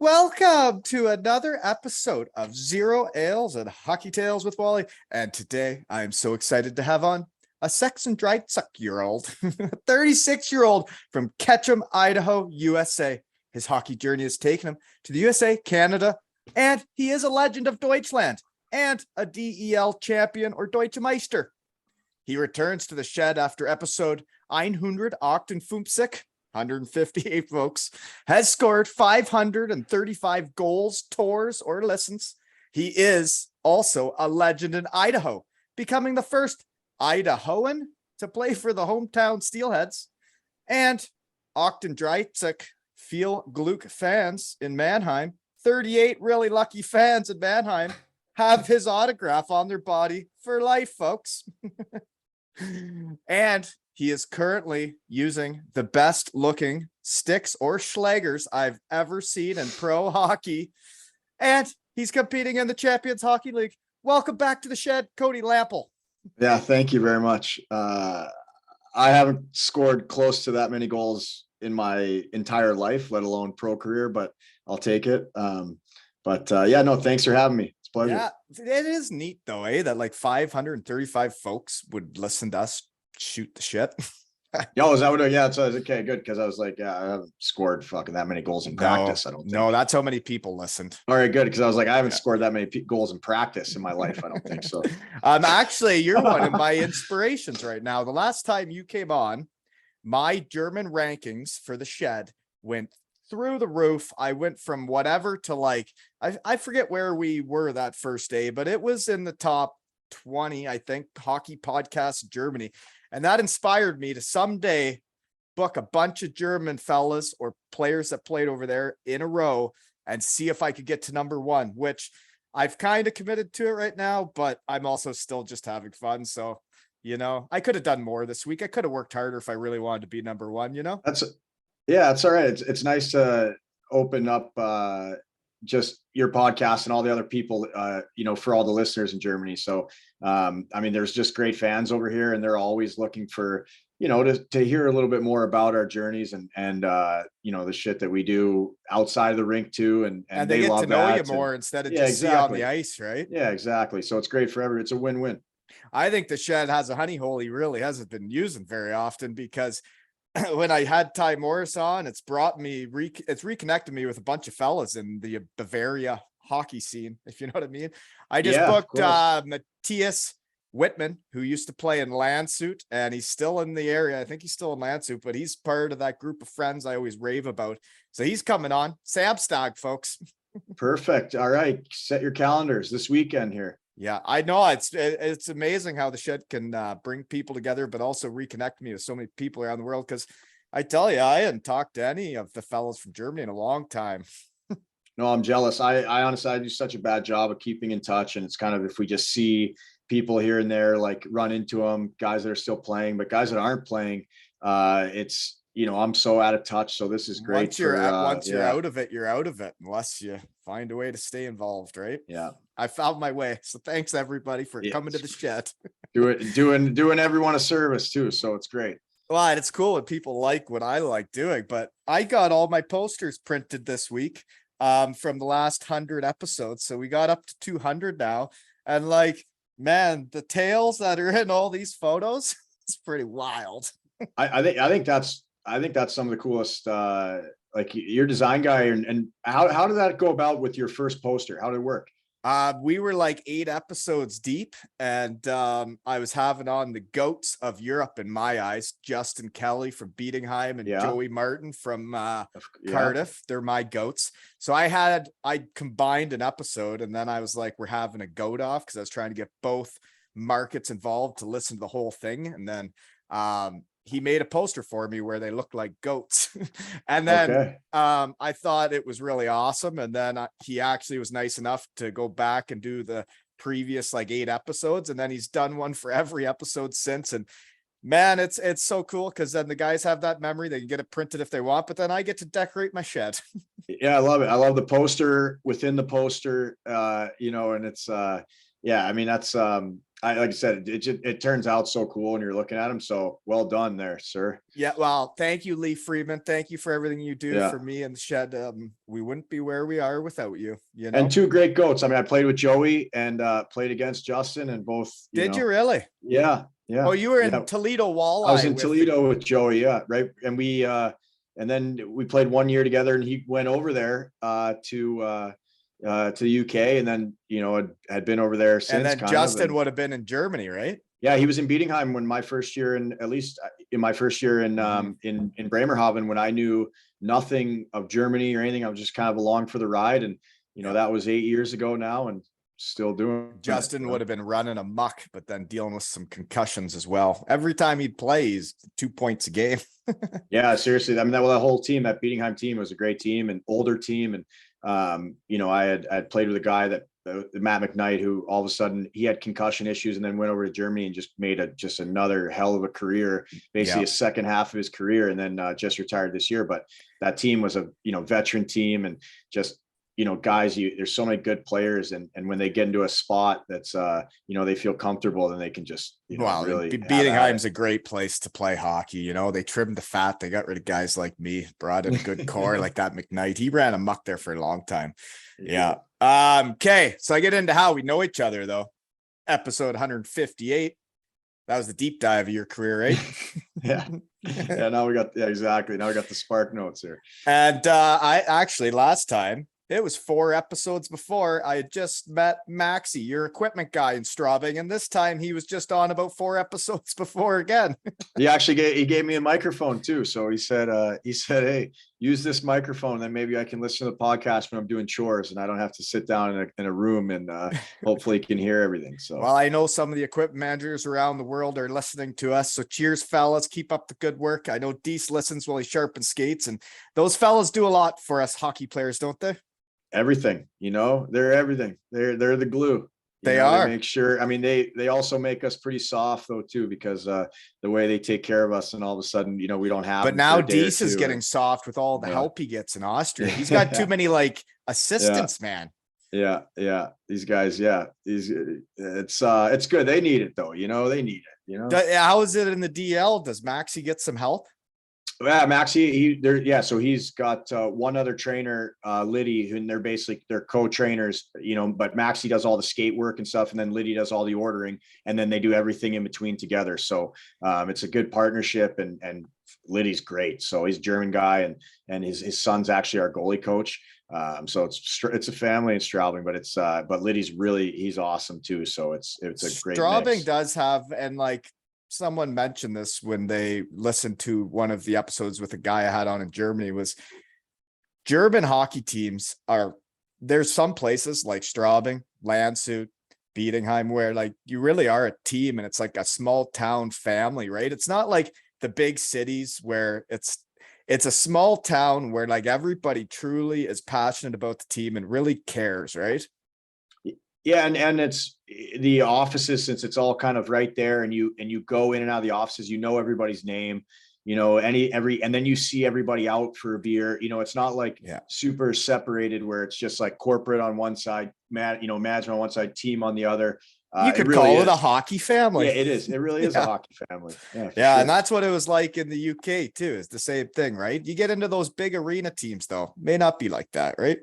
Welcome to another episode of Zero Ales and Hockey Tales with Wally. And today I am so excited to have on a sex and dried suck-year-old, 36-year-old from Ketchum, Idaho, USA. His hockey journey has taken him to the USA, Canada, and he is a legend of Deutschland and a DEL champion or Deutsche Meister. He returns to the shed after episode 158, 158 folks, has scored 535 goals, tours, or listens. He is also a legend in Idaho, becoming the first Idahoan to play for the hometown Steelheads. And Ogden Dreitzek feel Gluck fans in Mannheim, 38 really lucky fans in Mannheim, have his autograph on their body for life, folks. And he is currently using the best looking sticks or schlagers I've ever seen in pro hockey. And he's competing in the Champions Hockey League. Welcome back to the shed, Cody Lampl. Yeah, thank you very much. I haven't scored close to that many goals in my entire life, let alone pro career, but I'll take it. Yeah, no, thanks for having me. It's a pleasure. Yeah, it is neat though, that like 535 folks would listen to us shoot the shit. Yo, is that what? Yeah, so okay, good, because I was like, yeah, I haven't scored fucking that many goals in practice. I don't think. No, that's how many people listened. All right, good, because I was like, I haven't scored that many goals in practice in my life. I don't think so. Actually, you're one of my inspirations right now. The last time you came on, my German rankings for the shed went through the roof. I went from whatever to like, I forget where we were that first day, but it was in the top 20, I think, hockey podcasts Germany. And that inspired me to someday book a bunch of German fellas or players that played over there in a row and see if I could get to number one, which I've kind of committed to it right now, but I'm also still just having fun. So, I could have done more this week. I could have worked harder if I really wanted to be number one, Yeah, it's all right. It's nice to open up just your podcast and all the other people, for all the listeners in Germany. So, there's just great fans over here, and they're always looking for, to hear a little bit more about our journeys and the shit that we do outside of the rink too. And they get love to know that. you more instead of just see on the ice, right? Yeah, exactly. So it's great for everyone. It's a win-win. I think the shed has a honey hole he really hasn't been using very often, because when I had Ty Morris on, it's reconnected me with a bunch of fellas in the Bavaria hockey scene, if you know what I mean. I just booked Matthias Whitman, who used to play in Landshut, and he's still in the area. I think he's still in Landshut, but he's part of that group of friends I always rave about. So he's coming on. Samstag, folks. Perfect. All right. Set your calendars this weekend here. Yeah, I know it's amazing how the shed can bring people together, but also reconnect me with so many people around the world. Because I tell you, I hadn't talked to any of the fellows from Germany in a long time. No, I'm jealous. I honestly, I do such a bad job of keeping in touch. And it's kind of, if we just see people here and there, like run into them, guys that are still playing, but guys that aren't playing, it's, I'm so out of touch. So this is great. Once you're out of it, you're out of it, unless you find a way to stay involved, right? Yeah. I found my way. So thanks everybody for coming to the shed. doing everyone a service too. So it's great. Well, and it's cool when people like what I like doing, but I got all my posters printed this week from the last 100 episodes. So we got up to 200 now. And like, man, the tales that are in all these photos, it's pretty wild. I think that's some of the coolest, like your design guy. And how did that go about with your first poster? How did it work? We were like 8 episodes deep, and I was having on the goats of Europe in my eyes, Justin Kelly from Beatingheim and Joey Martin from Cardiff. They're my goats. So I combined an episode, and then I was like, we're having a goat off, because I was trying to get both markets involved to listen to the whole thing. And then he made a poster for me where they looked like goats. And then I thought it was really awesome. And then he actually was nice enough to go back and do the previous like 8 episodes. And then he's done one for every episode since. And man, it's so cool, because then the guys have that memory. They can get it printed if they want, but then I get to decorate my shed. Yeah, I love it. I love the poster within the poster, and it's, that's like I said, it turns out so cool when you're looking at them. So well done there, sir. Yeah, well, thank you, Lee Freeman. Thank you for everything you do Yeah. for me and the shed. We wouldn't be where we are without you, you know? And two great goats. I mean, I played with Joey and played against Justin, and both, Did you really? Yeah. Yeah. Oh, you were Yeah. in Toledo Walleye. I was in Toledo with Joey. Yeah. Right. And and then we played 1 year together, and he went over there to the UK, and then, had been over there since. And then Justin would have been in Germany, right? Yeah, he was in Bietigheim when my first year at least in my first year in Bremerhaven, when I knew nothing of Germany or anything. I was just kind of along for the ride. And, that was 8 years ago now, and still doing Justin would have been running a muck, but then dealing with some concussions as well. Every time he'd play, he's 2 points a game. Yeah, seriously. I mean, that whole team, that Bietigheim team, was a great team, an older team. And, I had played with a guy that Matt McKnight, who all of a sudden he had concussion issues and then went over to Germany and just made another hell of a career, basically a second half of his career, and then just retired this year. But that team was a, veteran team, and just, guys, there's so many good players, and when they get into a spot that's, they feel comfortable, then they can just, really. Bietigheim's a great place to play hockey. They trimmed the fat. They got rid of guys like me, brought in a good core like that McKnight. He ran amok there for a long time. Yeah. Okay. So I get into how we know each other, though. Episode 158. That was the deep dive of your career, right? Yeah. Yeah. Now we got, exactly. Now we got the spark notes here. And I actually, last time, it was 4 episodes before, I had just met Maxie, your equipment guy in Straubing, and this time he was just on about 4 episodes before again. He gave me a microphone too. So he said, hey, use this microphone, then maybe I can listen to the podcast when I'm doing chores and I don't have to sit down in a room, and hopefully can hear everything. So, well, I know some of the equipment managers around the world are listening to us. So cheers, fellas. Keep up the good work. I know Deese listens while he sharpens skates, and those fellas do a lot for us hockey players, don't they? Everything, they're everything. They're the glue. They are. They make sure. I mean, they also make us pretty soft though too, because the way they take care of us, and all of a sudden, we don't have. But now Deese is getting soft with all the help he gets in Austria. He's got too many assistants, man. Yeah. These guys, it's good. They need it though. They need it. How is it in the DL? Does Maxie get some help? Yeah, Maxie, so he's got one other trainer, Liddy, and they're co-trainers, but Maxie does all the skate work and stuff, and then Liddy does all the ordering, and then they do everything in between together. So it's a good partnership, and Liddy's great. So he's a German guy, and his son's actually our goalie coach. So it's a family in Straubing, but Liddy's he's awesome too. So it's a great Straubing mix. Does have, and someone mentioned this when they listened to one of the episodes with a guy I had on in Germany, was German hockey teams there's some places like Straubing, Landshut, Bietigheim, where you really are a team, and it's like a small town family, right? It's not like the big cities where it's a small town where everybody truly is passionate about the team and really cares, right? Yeah, and it's the offices, since it's all kind of right there, and you go in and out of the offices, everybody's name, and then you see everybody out for a beer. It's not super separated where it's just like corporate on one side, management on one side, team on the other. You could call it a hockey family. Yeah, it is. It really is a hockey family. Yeah, sure. And that's what it was like in the UK too. It's the same thing, right? You get into those big arena teams, though, may not be like that, right?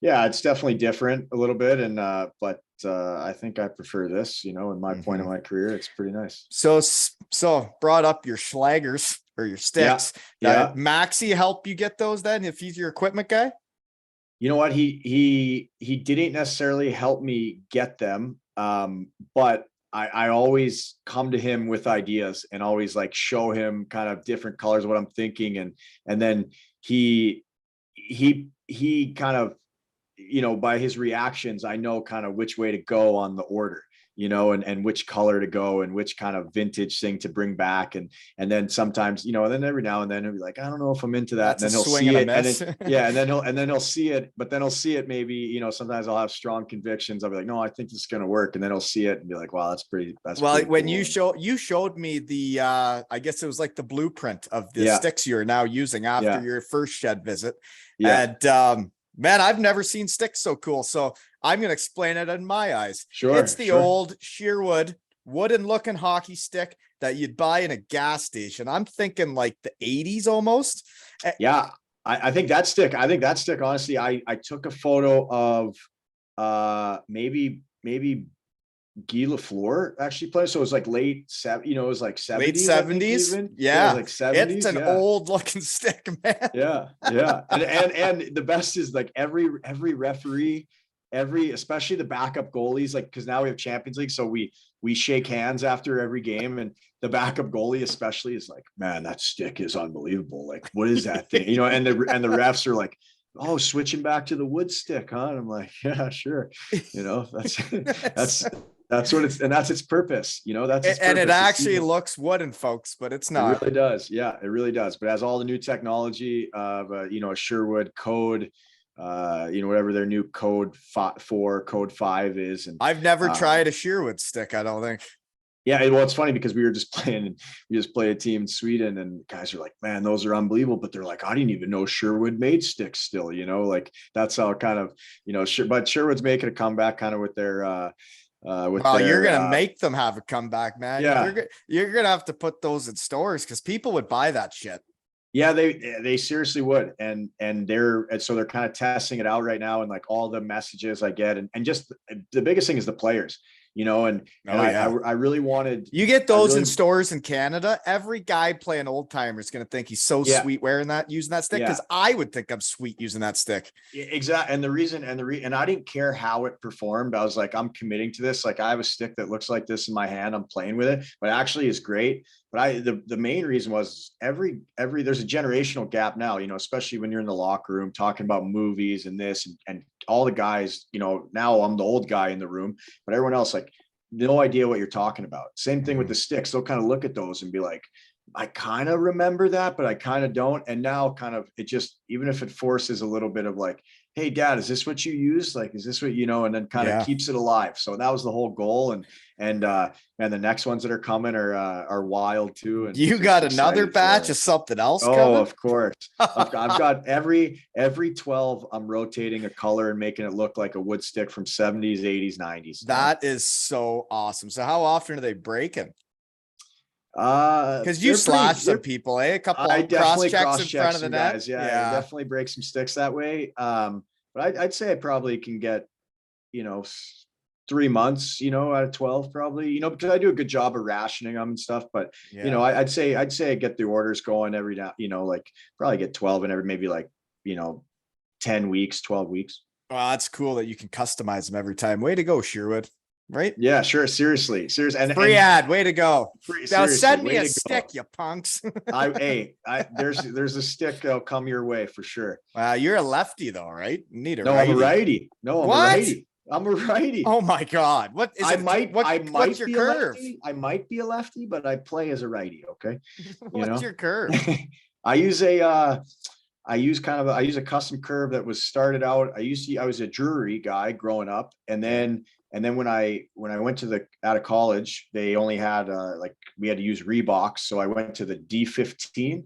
Yeah, it's definitely different a little bit, and but I think I prefer this. In my point of my career, it's pretty nice. So brought up your schlaggers or your sticks. Yeah. Maxie help you get those then, if he's your equipment guy? You know what? He didn't necessarily help me get them, but I always come to him with ideas, and always show him kind of different colors of what I'm thinking, and then he kind of, by his reactions, I know kind of which way to go on the order, and which color to go, and which kind of vintage thing to bring back. And then sometimes, and then every now and then he'll be like, I don't know if I'm into that. That's and then he'll see it. And then, yeah. and then he'll see it, but then he'll see it. Maybe, sometimes I'll have strong convictions. I'll be like, no, I think this is going to work. And then he'll see it and be like, wow, that's pretty when cool. you showed me the, I guess it was the blueprint of the sticks you're now using after your first shed visit. Yeah. And, Man, I've never seen sticks so cool. So I'm going to explain it in my eyes. Sure. It's the old Shearwood wooden looking hockey stick that you'd buy in a gas station. I'm thinking like the 80s almost. Yeah. I think that stick, honestly, I took a photo of maybe Guy Lafleur actually played. So it was like late it was like 70s, Late I think 70s. even. Yeah. It was like 70s. It's an old looking stick, man. Yeah. And the best is like every referee, especially the backup goalies, like, because now we have Champions League, so we shake hands after every game, and the backup goalie especially is like, man, that stick is unbelievable. Like, what is that thing? And the refs are like, oh, switching back to the wood stick, huh? And I'm like, yeah, sure. That's what it's, and that's its purpose. That's its purpose. And it actually looks wooden, folks, but it's not. It really does. Yeah, it really does. But it has all the new technology of a Sherwood code, whatever their new code 4, code 5 is. And I've never tried a Shearwood stick, I don't think. Yeah, well, it's funny because we just play a team in Sweden, and guys are like, man, those are unbelievable. But they're like, I didn't even know Sherwood made sticks still, like that's how kind of, but Sherwood's making a comeback kind of with their you're gonna make them have a comeback, man. Yeah, you're gonna have to put those in stores because people would buy that shit. Yeah, they seriously would, and so they're kind of testing it out right now, and like all the messages I get, and just the biggest thing is the players. I really wanted. You get those in stores in Canada. Every guy playing old timer is going to think he's so sweet using that stick, because I would think I'm sweet using that stick. Exactly. And the reason, and I didn't care how it performed. I was like, I'm committing to this. Like, I have a stick that looks like this in my hand. I'm playing with it, but actually is great. But the main reason was every there's a generational gap now, especially when you're in the locker room talking about movies and this and all the guys, now I'm the old guy in the room, but everyone else, like, no idea what you're talking about. Same thing with the sticks. They'll kind of look at those and be like, I kind of remember that, but I kind of don't. And now kind of, it just, even if it forces a little bit of like, hey dad, is this what you use? Like, is this what, and then kind of keeps it alive. So that was the whole goal. And the next ones that are coming are wild too. And you got another batch of something else coming? Of course. I've got every 12, I'm rotating a color and making it look like a wood stick from 70s, 80s, 90s. That is so awesome. So how often are they breaking? Because you slash some people, a couple of cross checks in front of the net. Guys. Yeah, definitely break some sticks that way. But I'd say I probably can get, 3 months, out of 12, probably, because I do a good job of rationing them and stuff. But I'd say I get the orders going every now, like probably get 12 and every maybe like 10 weeks, 12 weeks. Well, that's cool that you can customize them every time. Way to go, Sherwood. Right? Yeah, sure. Seriously. And free ad. Way to go. Now send me a stick, you punks. There's a stick that'll come your way for sure. Wow, you're a lefty though, right? Need a righty. I'm a righty. No, I'm a righty. I'm a righty. Oh my God. What is it? What's your curve? I might be a lefty, but I play as a righty. Okay. What's your curve? I use a custom curve that was started out. I was a Drury guy growing up, and then when I went out of college, they only had we had to use Reeboks, so I went to the D15,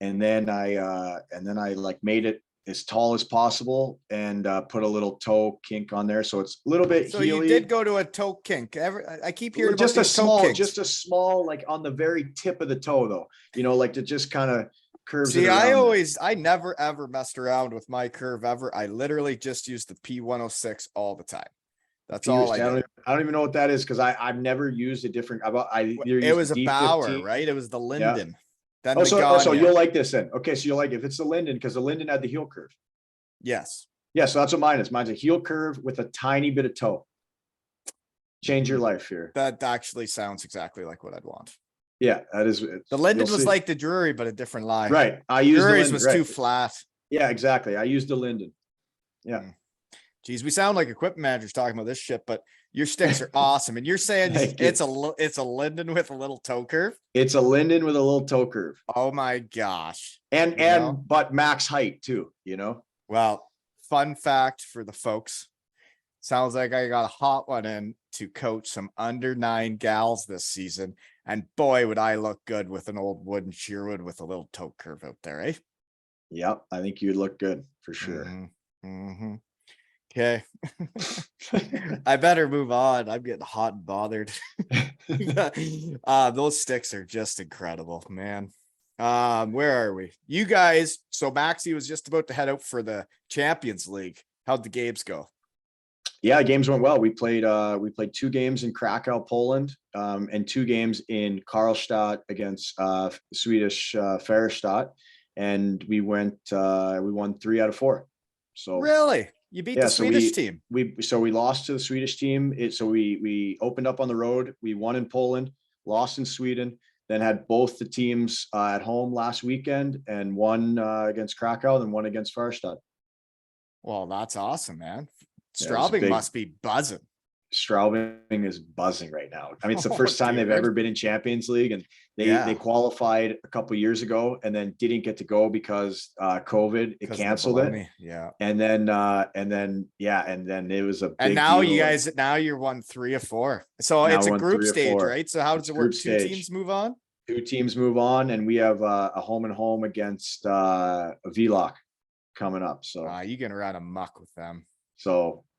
and then I like made it as tall as possible and put a little toe kink on there, so it's a little bit. So you did go to a toe kink. I keep hearing about just a small, like on the very tip of the toe, though. Like to just kind of curves. See, I never ever messed around with my curve ever. I literally just used the P106 all the time. That's all I did. I don't even know what that is, because I've never used a different. It was a Bauer, right? It was the Linden. Yeah. Then so you'll like this then. Okay, so you'll like if it's the Linden, because the Linden had the heel curve. Yes. Yeah, so that's what mine is. Mine's a heel curve with a tiny bit of toe. Change your life here. That actually sounds exactly like what I'd want. Yeah, that is. The Linden was like the Drury, but a different line. Right. I used Drury's was too flat. Yeah, exactly. I used the Linden. Yeah. Geez, we sound like equipment managers talking about this shit, but your sticks are awesome. And you're saying it's a Linden with a little toe curve? It's a Linden with a little toe curve. Oh my gosh. But max height too, Well, fun fact for the folks. Sounds like I got a hot one in to coach some under 9 gals this season. And boy, would I look good with an old wooden Shearwood with a little toe curve out there, eh? Yep, I think you'd look good for sure. Mm-hmm. Okay. I better move on. I'm getting hot and bothered. Those sticks are just incredible, man. Where are we? You guys, so Maxie was just about to head out for the Champions League. How'd the games go? Yeah, games went well. We played 2 games in Krakow, Poland, and 2 games in Karlstad against Swedish Färjestad, and we won 3 out of 4. So Really? You beat yeah, the so Swedish team. we lost to the Swedish team. We opened up on the road. We won in Poland, lost in Sweden, then had both the teams at home last weekend, and won against Krakow, and won against Färjestad. Well, that's awesome, man. Yeah, it was a Straubing big. must be buzzing. Straubing is buzzing right now. I mean, it's the Oh, first time they've dude. ever been in Champions League, and they qualified a couple years ago and then didn't get to go because COVID, it 'Cause of the canceled it. baloney. Yeah. And then it was a big And now deal. you guys, now you're 1-3 of 4. So Now it's a won group 3 of stage, 4. right? So how does It's it work? group 2 stage. teams move on. 2 teams move on, and we have a home and home against Vlock coming up. So You can run a muck with them.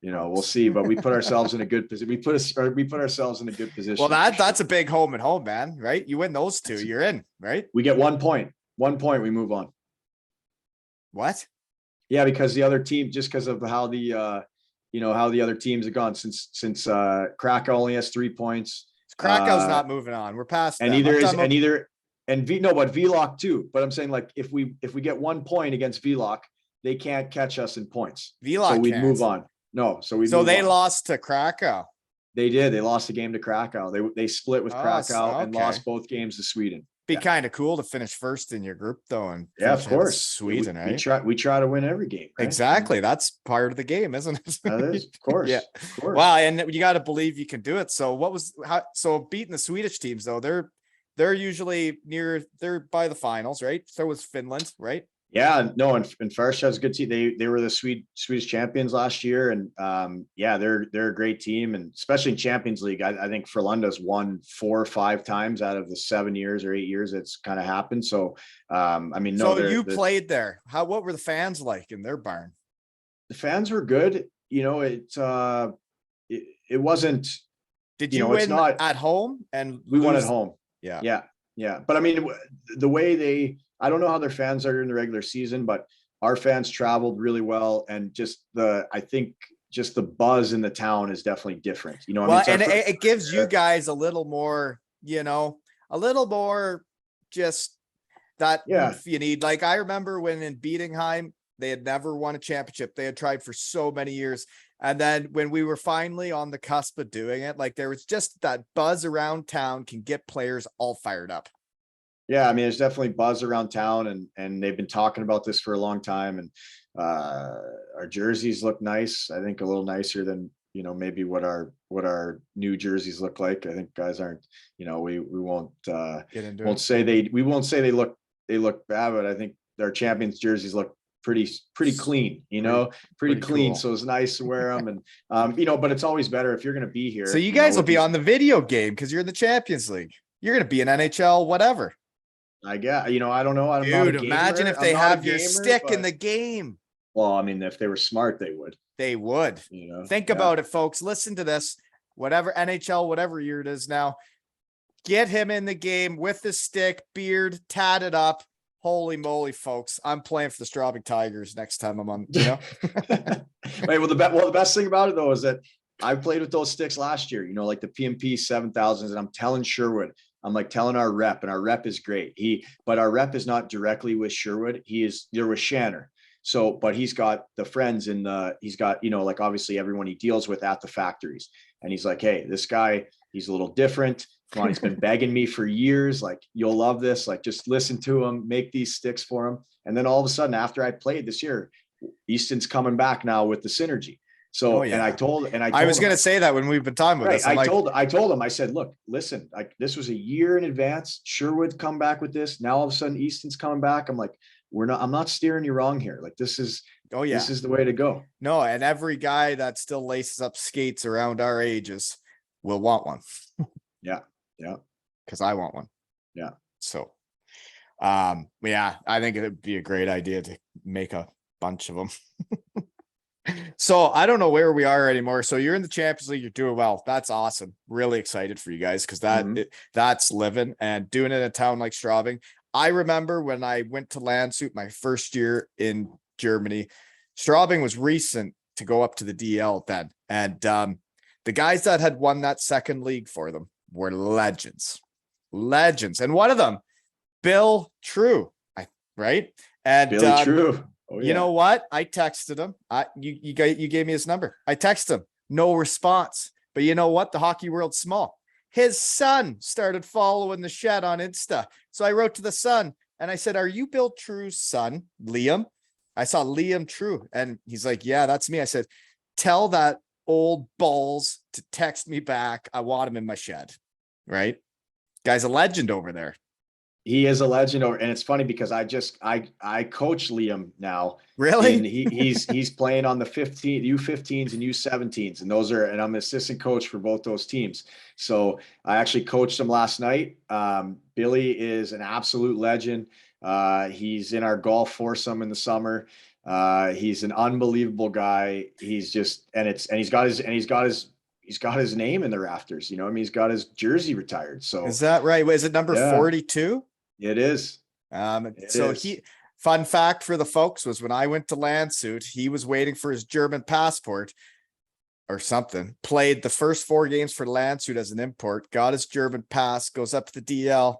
we'll see, but we put ourselves in a good position. We put ourselves in a good position. Well, that's a big home and home, man, right? You win those 2, you're in, right? We get 1 point. 1 point, we move on. What? Yeah, because the other team, just because of how the other teams have gone since Krakow only has 3 points. Krakow's not moving on. We're past and them. but Vlock too. But I'm saying, like, if we get 1 point against Vlock, they can't catch us in points. Vlock so we'd can't. move on. No, so they lost to Krakow. They did. They lost a game to Krakow. They split with Krakow and lost both games to Sweden. Be kind of cool to finish first in your group, though, and of course, Sweden, right? We try to win every game. Right? Exactly. That's part of the game, isn't it? That is, of course. Yeah. Of course. Wow, and you got to believe you can do it. So so beating the Swedish teams, though, they're usually they're by the finals, right? So was Finland, right? Yeah, no, and Färjestad's a good team. They were the Swedish champions last year, and they're a great team, and especially in Champions League, I think Frölunda's won 4 or 5 times out of the 7 years or 8 years it's kind of happened. So you played there. What were the fans like in their barn? The fans were good. It wasn't. Did you win at home? And we won at home. Yeah. But I mean, the way I don't know how their fans are in the regular season, but our fans traveled really well, and I think the buzz in the town is definitely different. It gives you guys a little more, just that oomph you need. Like, I remember when in Bietigheim, they had never won a championship. They had tried for so many years. And then when we were finally on the cusp of doing it, like, there was just that buzz around town can get players all fired up. Yeah, I mean, there's definitely buzz around town, and they've been talking about this for a long time. And our jerseys look nice. I think a little nicer than maybe what our new jerseys look like. I think guys aren't. We won't say they look bad, but I think our champions jerseys look pretty clean. Pretty clean. Cool. So it's nice to wear them, and but it's always better if you're going to be here. So you guys will be on the video game because you're in the Champions League. You're going to be in NHL, whatever. I guess, I don't know. Dude, imagine if they have your stick in the game. Well, I mean, if they were smart, they would. They would. Think about it, folks. Listen to this. Whatever NHL, whatever year it is now, get him in the game with the stick, beard, tatted up. Holy moly, folks! I'm playing for the Straubing Tigers next time I'm on. Right. Well, the best thing about it though is that I played with those sticks last year. Like the PMP 7000s, and I'm telling Sherwood. I'm like telling our rep, and our rep is great. But our rep is not directly with Sherwood. They're with Shanner. So, but he's got the friends he's got, like obviously everyone he deals with at the factories. And he's like, hey, this guy, he's a little different. Come on, he's been begging me for years. Like, you'll love this. Like, just listen to him, make these sticks for him. And then all of a sudden, after I played this year, Easton's coming back now with the synergy. So, and I was going to say that when we've been talking about this. I told him, I said, look, listen, like, this was a year in advance. Sherwood come back with this. Now all of a sudden Easton's coming back. I'm like, I'm not steering you wrong here. Like, this is the way to go. No. And every guy that still laces up skates around our ages will want one. Yeah. Yeah. Cause I want one. Yeah. So, I think it'd be a great idea to make a bunch of them. So I don't know where we are anymore. So you're in the Champions League. You're doing well. That's awesome. Really excited for you guys because Mhm. that's living and doing it in a town like Straubing. I remember when I went to Landshut my first year in Germany. Straubing was recent to go up to the DL then, and the guys that had won that second league for them were legends, and one of them, Bill True, right? And Billy True. Oh you yeah. know what? I texted him. You gave me his number. I texted him. No response. But you know what? The hockey world's small. His son started following the shed on Insta. So I wrote to the son and I said, "Are you Bill True's son, Liam?" I saw Liam True. And he's like, "Yeah, that's me." I said, "Tell that old balls to text me back. I want him in my shed." Right? Guy's a legend over there. He is a legend, and it's funny because I coach Liam now, and Really? he's playing on the 15 U15s and U17s, and and I'm assistant coach for both those teams. So I actually coached him last night. Billy is an absolute legend. He's in our golf foursome in the summer. He's an unbelievable guy. He's just he's got his name in the rafters. I mean, he's got his jersey retired. So Is that right? Is it number yeah. 42? It is. It So is. fun fact for the folks was when I went to Landshut, he was waiting for his German passport or something, played the first 4 games for Landshut as an import, got his German pass, goes up to the DL.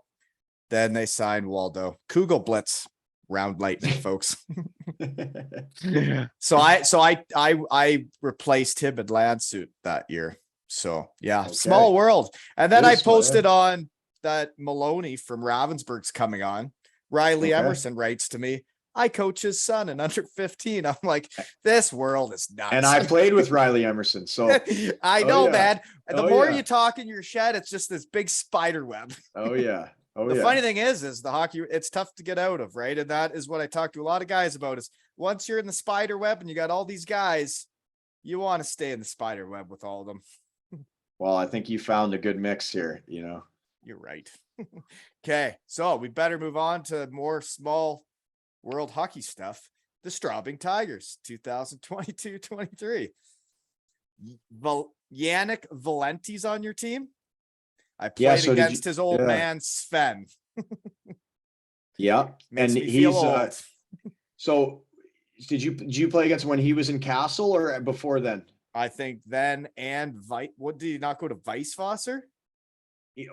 Then they signed Waldo. Kugel Blitz, round lightning, folks. So I replaced him at Landshut that year. So yeah, Okay. small world. And then It I is small, posted on that Maloney from Ravensburg's coming on. Riley Okay. Emerson writes to me, "I coach his son in under 15." I'm like, this world is nuts. And I played with Riley Emerson. So I know, yeah. man. And the Oh, more yeah. you talk in your shed, it's just this big spider web. Oh yeah. Oh The yeah. funny thing is the hockey, it's tough to get out of, right? And that is what I talk to a lot of guys about is once you're in the spider web and you got all these guys, you want to stay in the spider web with all of them. Well, I think you found a good mix here, You're right. Okay, so we better move on to more small world hockey stuff. The Straubing Tigers, 2022-23. Yannick Valenti's on your team. I Yeah. played So against his old yeah. man, Sven. Yeah. Makes And me feel old. So did you play against him when he was in Castle or before then? I think then and what did he not go to Weisswasser?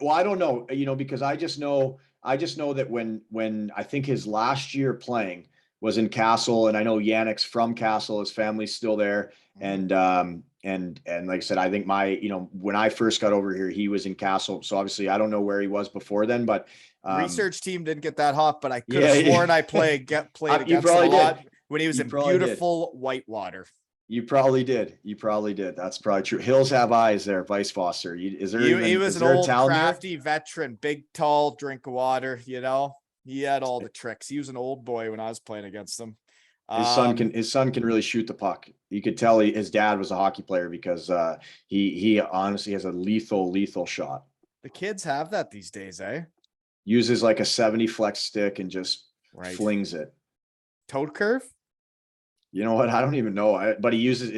Well, I don't know, because I just know that when I think his last year playing was in Castle, and I know Yannick's from Castle, his family's still there, and like I said, I think when I first got over here, he was in Castle, so obviously I don't know where he was before then, but research team didn't get that hot, but I could yeah, have sworn I played against him a lot when he was in beautiful Whitewater. You probably did. That's probably true. Hills have eyes there, Weisswasser. He was is an there a old town crafty veteran, big, tall, drink of water, he had all the tricks. He was an old boy when I was playing against him. His son can really shoot the puck. You could tell his dad was a hockey player because he honestly has a lethal shot. The kids have that these days, eh? Uses like a 70 flex stick and just flings it. Toad curve? You know what? I don't even know. But he uses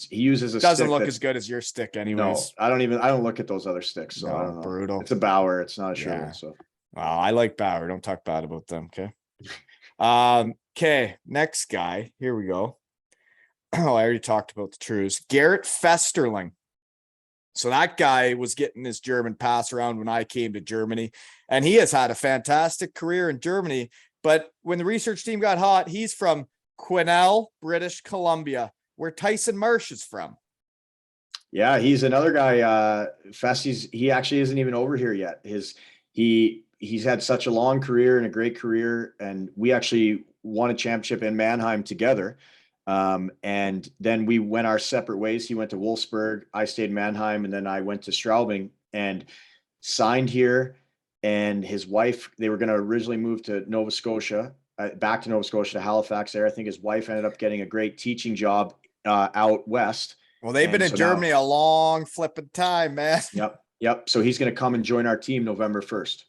he uses a doesn't stick look as good as your stick, anyways. No, I don't look at those other sticks, so I don't know. Brutal. It's a Bauer. It's not a Sherwin. So well, I like Bauer. Don't talk bad about them. Okay. Okay. Next guy. Here we go. Oh, I already talked about the Trues. Garrett Festerling. So that guy was getting his German pass around when I came to Germany, and he has had a fantastic career in Germany. But when the research team got hot, he's from Quesnel, British Columbia, where Tyson Marsh is from. Yeah, he's another guy. He actually isn't even over here yet. He's had such a long career and a great career, and we actually won a championship in Mannheim together. And then we went our separate ways. He went to Wolfsburg, I stayed in Mannheim, and then I went to Straubing and signed here. And his wife, they were going to originally move to Nova Scotia, back to Nova Scotia, to Halifax there. I think his wife ended up getting a great teaching job out west. Well, they've been in Germany a long flipping time, man. Yep. So he's going to come and join our team November 1st.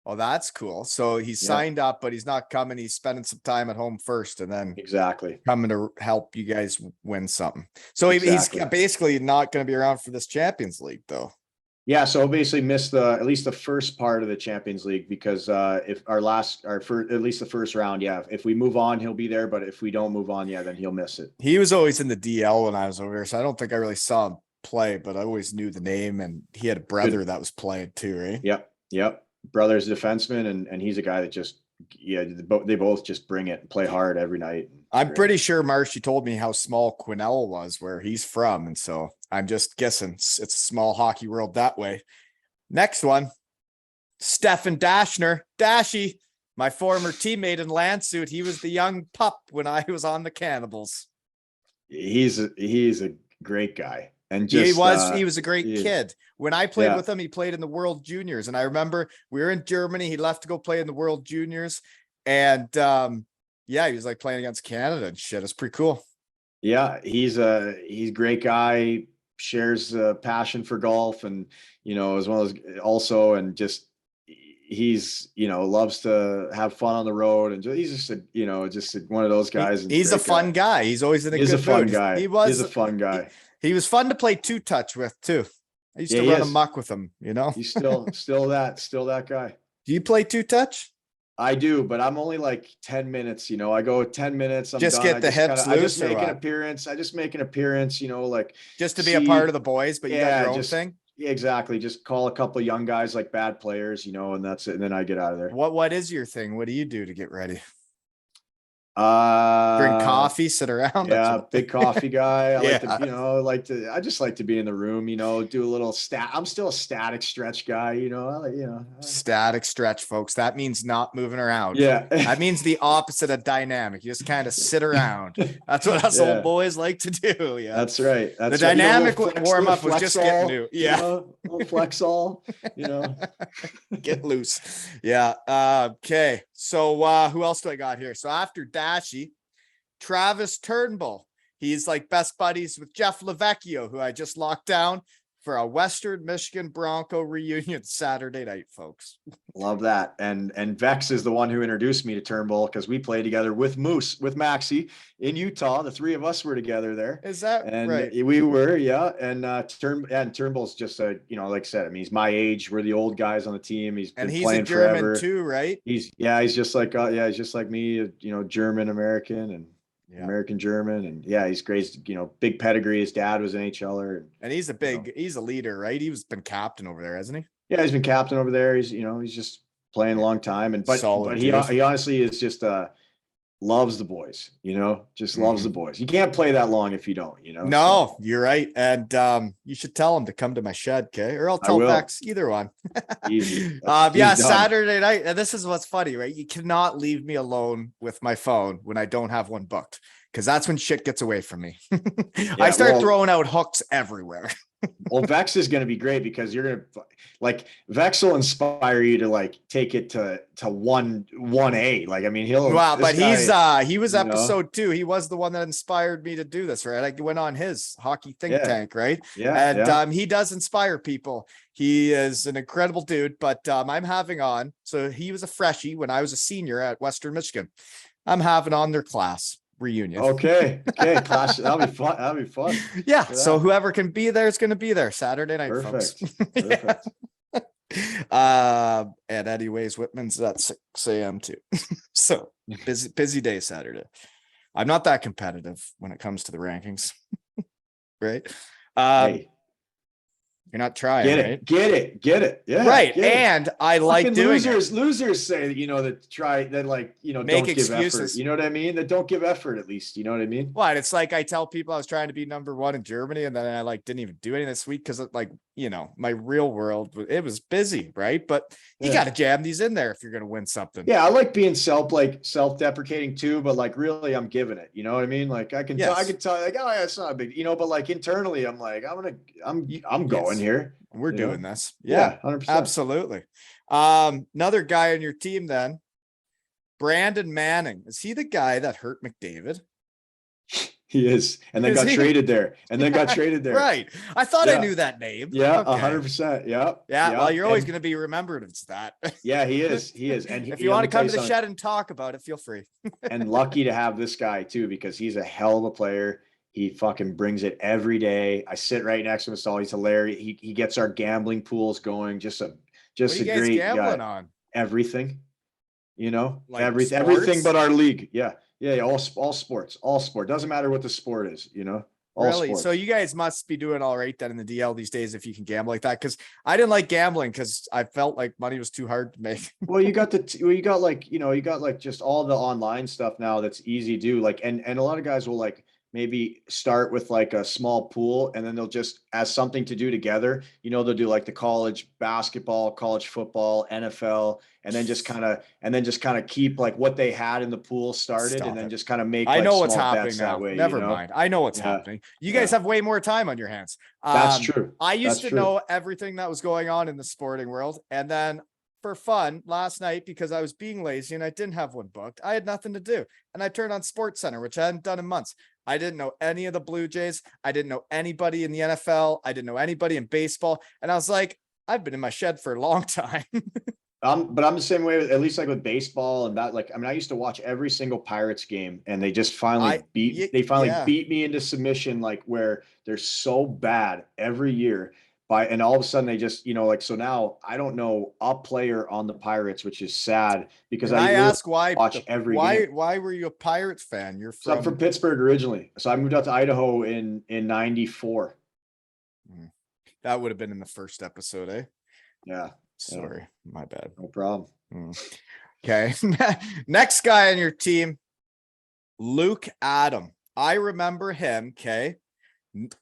Oh, that's cool. So he's Yeah. signed up, but he's not coming. He's spending some time at home first and then Exactly. coming to help you guys win something. So Exactly. he's basically not going to be around for this Champions League though. Yeah, so he'll basically miss at least the first part of the Champions League because if at least the first round, yeah. If we move on, he'll be there, but if we don't move on, yeah, then he'll miss it. He was always in the DL when I was over here, so I don't think I really saw him play, but I always knew the name, and he had a brother that was playing too, right? Yep. Brother's a defenseman, and he's a guy that just they both just bring it and play hard every night. I'm pretty sure Marshy told me how small Quinnell was, where he's from, and so I'm just guessing it's a small hockey world that way. Next one, Stefan Dashner, Dashy, my former teammate in Landsuit. He was the young pup when I was on the Cannibals. He's a great guy. And just he was a great kid. When I played with him, he played in the World Juniors. And I remember we were in Germany. He left to go play in the World Juniors. And he was like playing against Canada and shit. It's pretty cool. Yeah, he's a great guy, shares a passion for golf, and as well as also, and just he's loves to have fun on the road, and he's just one of those guys. He's a fun guy. He's always in a good mood. He's a fun guy. He's a fun guy. He was fun to play two-touch with too. I used to run amok with him, He's still that guy. Do you play two-touch? I do, but I'm only like 10 minutes, I go 10 minutes. I'm just done. Get the hips loose. I just make an appearance. Just to be a part of the boys, but you got your own thing. Yeah, exactly. Just call a couple of young guys, like bad players, and that's it. And then I get out of there. What is your thing? What do you do to get ready? Drink coffee, sit around. Yeah, big coffee guy. I just like to be in the room, do a little I'm still a static stretch guy, Static stretch, folks. That means not moving around. Yeah. That means the opposite of dynamic. You just kind of sit around. That's what us old boys like to do. Yeah. That's right. The dynamic warm up was just getting new. Yeah. Flex all, Get loose. Yeah. Okay. So who else do I got here? So after Dashy, Travis Turnbull. He's like best buddies with Jeff Lavecchio, who I just locked down for a Western Michigan Bronco reunion Saturday night, folks. Love that. And Vex is the one who introduced me to Turnbull, because we played together with Maxie in Utah. The three of us were together there. Is that right? We were, yeah. And Turnbull's just like I said, I mean, he's my age. We're the old guys on the team. He's playing a German forever. too, right? He's just like he's just like me, German American and American German, and he's great. Big pedigree. His dad was an HLer, and he's he's a leader, right? He's been captain over there, hasn't he? Yeah, he's been captain over there. He's he's just playing a long time, but he honestly is just loves the boys, just loves the boys. You can't play that long if you don't, No, so. You're right. And you should tell him to come to my shed, okay? Or I'll tell Vex, either one. Easy. Saturday night. And this is what's funny, right? You cannot leave me alone with my phone when I don't have one booked, because that's when shit gets away from me. I start throwing out hooks everywhere. Well, Vex is going to be great, because you're going to Vex will inspire you to take it to 1A. Like, I mean, he was episode 2. He was the one that inspired me to do this, right? I went on his hockey think tank, right? Yeah. And he does inspire people. He is an incredible dude, but I'm having on. So he was a freshie when I was a senior at Western Michigan. I'm having on their class reunion. Okay. Class. That'll be fun. Yeah. So whoever can be there is going to be there Saturday night. Perfect. Folks. Perfect. And anyways, Whitman's at 6 a.m. too. So busy day Saturday. I'm not that competitive when it comes to the rankings. Right. Hey. You're not trying, get it. Yeah. Right. And I like doing losers say that, don't make give excuses. effort. You know what I mean? That don't give effort, at least. You know what I mean? Well, it's like I tell people I was trying to be number 1 in Germany, and then I didn't even do anything this week because my real world, it was busy, right? But you got to jam these in there if you're going to win something. Yeah, I like being self-deprecating too, but really I'm giving it. You know what I mean? Like I can tell, oh yeah, it's not a big, but internally I'm like, I'm going here. We're doing this. Yeah, 100%. Absolutely. Another guy on your team then, Brandon Manning. Is he the guy that hurt McDavid? He is, and then Is got he? traded there, and then got traded there. Right. I thought I Yeah, knew that name. yeah, Okay. 100%. Yeah, Yeah. yeah, Well, you're always and going to be remembered as that. yeah, he is, and If you you know, let want me to tell come you to the something. shed and talk about it, feel free. And lucky to have this guy too, because he's a hell of a player. He fucking brings it every day. I sit right next to him. So he's hilarious. He gets our gambling pools going. What are Just you a guys great guy. gambling on? Everything, Like everything sports? but our league. Yeah. Yeah. Yeah. All sports, all sport. Doesn't matter what the sport is, all Really? So sports. you guys must be doing all right then in the DL these days if you can gamble like that. Cause I didn't like gambling because I felt like money was too hard to make. Well, you got like, you got like just all the online stuff now that's easy to do. Like, and a lot of guys will like maybe start with like a small pool and then they'll just as something to do together, they'll do like the college basketball, college football, NFL, and then just kind of keep like what they had in the pool started and Stop then it. just kind of make I like know what's small happening bets that now. way. Never mind. I know what's Yeah. happening. You guys Yeah. have way more time on your hands. That's true. I That's used to true. know everything that was going on in the sporting world. And then for fun last night, because I was being lazy and I didn't have one booked, I had nothing to do. And I turned on Sports Center, which I hadn't done in months. I didn't know any of the Blue Jays. I didn't know anybody in the NFL. I didn't know anybody in baseball. And I was like, I've been in my shed for a long time. But I'm the same way, at least like with baseball and that. Like, I mean, I used to watch every single Pirates game, and they just finally Yeah. beat me into submission, like where they're so bad every year. And all of a sudden they just, like, so now I don't know a player on the Pirates, which is sad because Can I I literally ask why watch every game. why were you a Pirates fan? You're So I'm from from Pittsburgh originally, so I moved out to Idaho in '94. that would have been in the first episode, eh? Yeah, Sorry, my bad. no problem. Okay. Next guy on your team, Luke Adam. I remember him. Okay.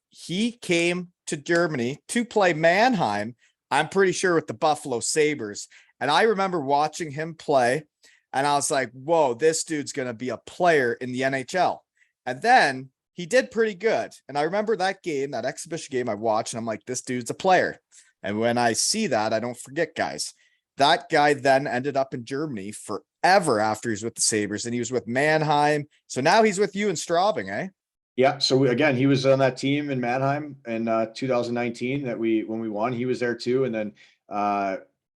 He came to Germany to play Mannheim. I'm pretty sure with the Buffalo Sabres. And I remember watching him play. And I was like, whoa, this dude's going to be a player in the NHL. And then he did pretty good. And I remember that game, that exhibition game I watched, and I'm like, this dude's a player. And when I see that, I don't forget, guys. That guy then ended up in Germany forever after he's with the Sabres, and he was with Mannheim. So now he's with you in Straubing, eh? Yeah. So again, he was on that team in Mannheim in 2019 when we won. He was there too, and then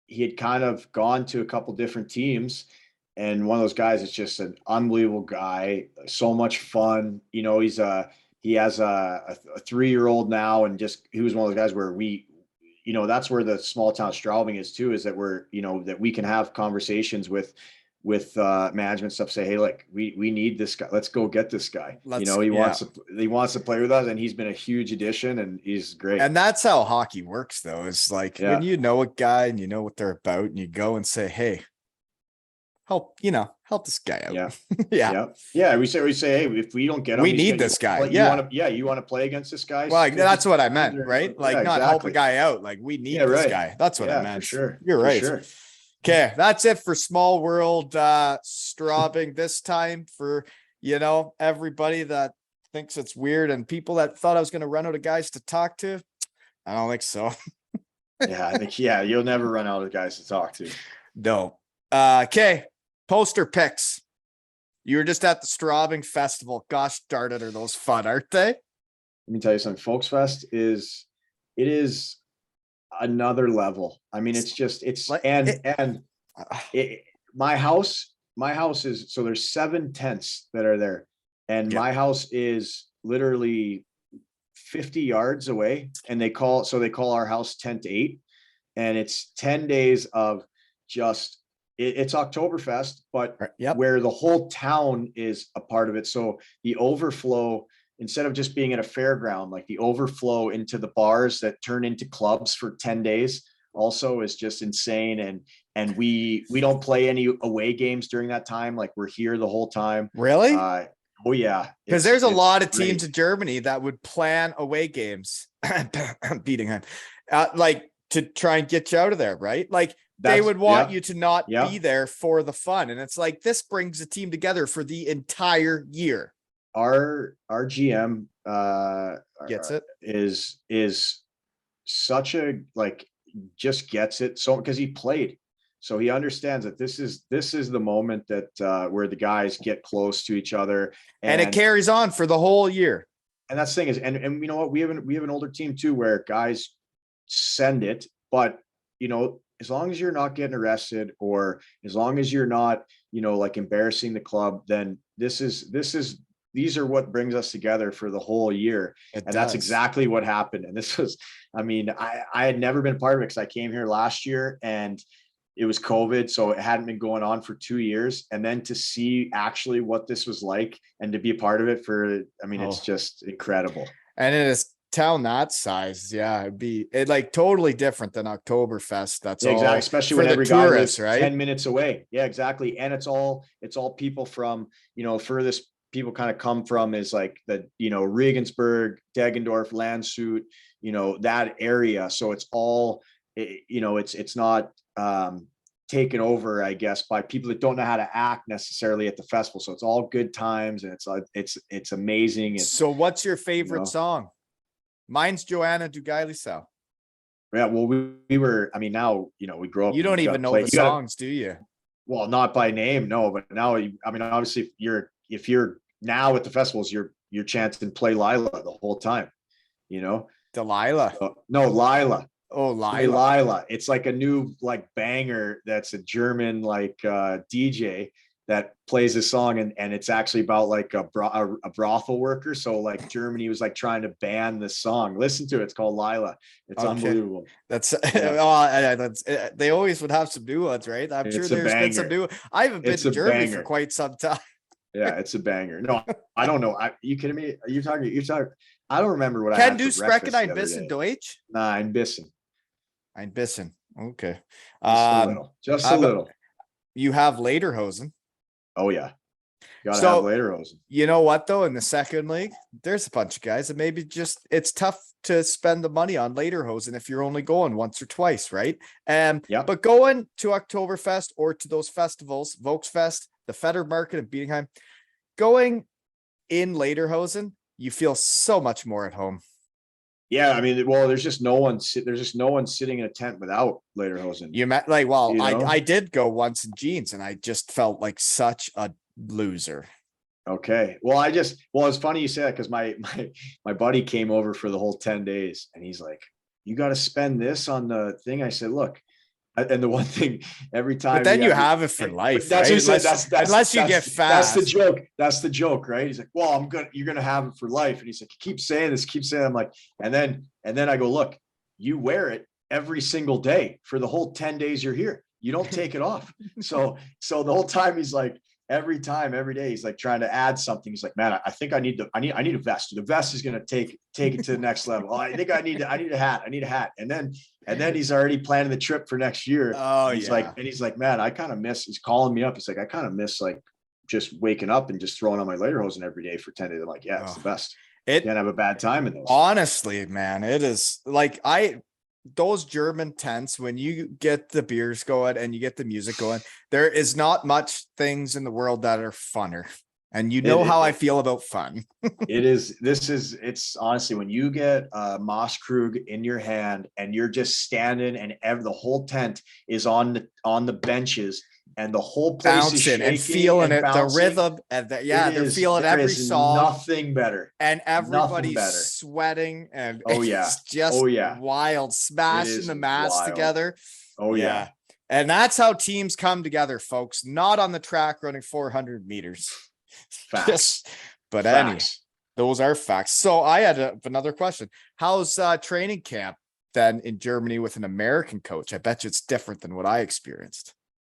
he had kind of gone to a couple different teams. And one of those guys is just an unbelievable guy. So much fun. He has a 3-year-old now, and just he was one of those guys where that's where the small town Straubing is too, is that that we can have conversations with management stuff, say, hey, like we need this guy. Let's go get this guy. He wants to play with us, and he's been a huge addition, and he's great. And that's how hockey works, though. It's like when you know a guy and you know what they're about, and you go and say, hey, help this guy out. Yeah. We say, hey, if we don't get him, we need this guy. You want to play against this guy? Well, that's what I meant, right? Like, not help a guy out. Like, we need this guy. That's what I meant. For sure. You're right. Sure. Okay, that's it for Small World Straubing this time. For everybody that thinks it's weird and people that thought I was going to run out of guys to talk to, I don't think so. I think you'll never run out of guys to talk to. No. Okay, poster picks. You were just at the Straubing Festival. Gosh darn it, are those fun, aren't they? Let me tell you something. Volksfest is another level. I mean, my house is, so there's 7 tents that are there, and my house is literally 50 yards away, and they call our house tent 8, and it's 10 days of just it's Oktoberfest, but where the whole town is a part of it. So the overflow, instead of just being at a fairground, like the overflow into the bars that turn into clubs for 10 days also is just insane. And we don't play any away games during that time. Like, we're here the whole time. Really? Oh yeah. Because there's a lot of teams in Germany that would plan away games, beating him, like to try and get you out of there, right? Like, they would want you to not be there for the fun. And it's like, this brings the team together for the entire year. Our GM gets it, is such a, like, just gets it. So, because he played. So he understands that this is the moment that where the guys get close to each other, and it carries on for the whole year. And that's the thing is, and you know what, we have an older team too, where guys send it, but you know, as long as you're not getting arrested, or as long as you're not, you know, like embarrassing the club, then these are what brings us together for the whole year. That's exactly what happened. And this was, I mean, I had never been part of it because I came here last year and it was COVID. So it hadn't been going on for 2 years. And then to see actually what this was like and to be a part of it it's just incredible. And in a town that size, yeah, it'd like totally different than Oktoberfest. That's exactly. Especially when every guy lives 10 minutes away. Yeah, exactly. And it's all people from, you know, furthest people kind of come from is like the, you know, Regensburg, Deggendorf, Landshut, you know, that area. So it's all, you know, it's not taken over, I guess, by people that don't know how to act necessarily at the festival. So it's all good times, and it's amazing. So what's your favorite song? Mine's Joanna Dugailissau. Yeah, well, we were, I mean, now, you know, we grew up. You don't even know the songs, do you? Well, not by name, no, but now, I mean, obviously if you're now at the festivals, you're chanting Play Lila the whole time, you know? Delilah. No, Lila. Oh, Lila. It's like a new like banger that's a German like DJ that plays a song, and it's actually about like a brothel worker. So like Germany was like trying to ban this song. Listen to it. It's called Lila. It's unbelievable. That's they always would have some new ones, right? I'm sure there's been some new. I haven't been to Germany for quite some time. Yeah, it's a banger. No, I don't know. You kidding me? Are you talking? I don't remember what Can du sprechen ein bisschen Deutsch? Nah, ein bisschen. Ein bisschen. Okay. Just a little. You have Lederhosen. Oh yeah. Gotta have Lederhosen. You know what though? In the second league, there's a bunch of guys that maybe it's tough to spend the money on Lederhosen if you're only going once or twice, right? But going to Oktoberfest or to those festivals, Volksfest, the Feder Market of Bietigheim, going in Lederhosen, you feel so much more at home. Yeah, I mean, well, there's just no one sitting in a tent without Lederhosen. You met like, well, you know? I did go once in jeans, and I just felt like such a loser. Okay, well, it's funny you say that because my buddy came over for the whole 10 days, and he's like, "You got to spend this on the thing." I said, "Look." And the one thing every time, but then you have it for life. That's right? What he said. Unless you get fast. That's the joke. That's the joke, right? He's like, "Well, you're gonna have it for life." And he's like, "Keep saying this, keep saying." I'm like, and then I go, "Look, you wear it every single day for the whole 10 days you're here. You don't take it off." So the whole time he's like, every day he's like trying to add something. He's like, "Man, I think I need a vest. The vest is gonna take it to the next level. Oh, I think I need a hat. I need a hat." And then he's already planning the trip for next year. Oh, he's like, "Man, I kind of miss." He's calling me up. He's like, "I kind of miss like just waking up and just throwing on my Lederhosen every day for 10 days." I'm like, "Yeah, it's the best. You can't have a bad time in those." Honestly, man, it is like those German tents, when you get the beers going and you get the music going, there is not much things in the world that are funner. And you know how I feel about fun. It's honestly, when you get a Mosskrug in your hand and you're just standing and the whole tent is on the benches and the whole place bouncing is shaking and feeling it, bouncing, the rhythm, and they're feeling every song. Nothing better. And everybody's sweating, and it's just wild, smashing the mats together. Oh yeah. And that's how teams come together, folks. Not on the track running 400 meters. Facts. But facts. Those are facts. So I had another question. How's training camp then in Germany with an American coach? I bet you it's different than what I experienced.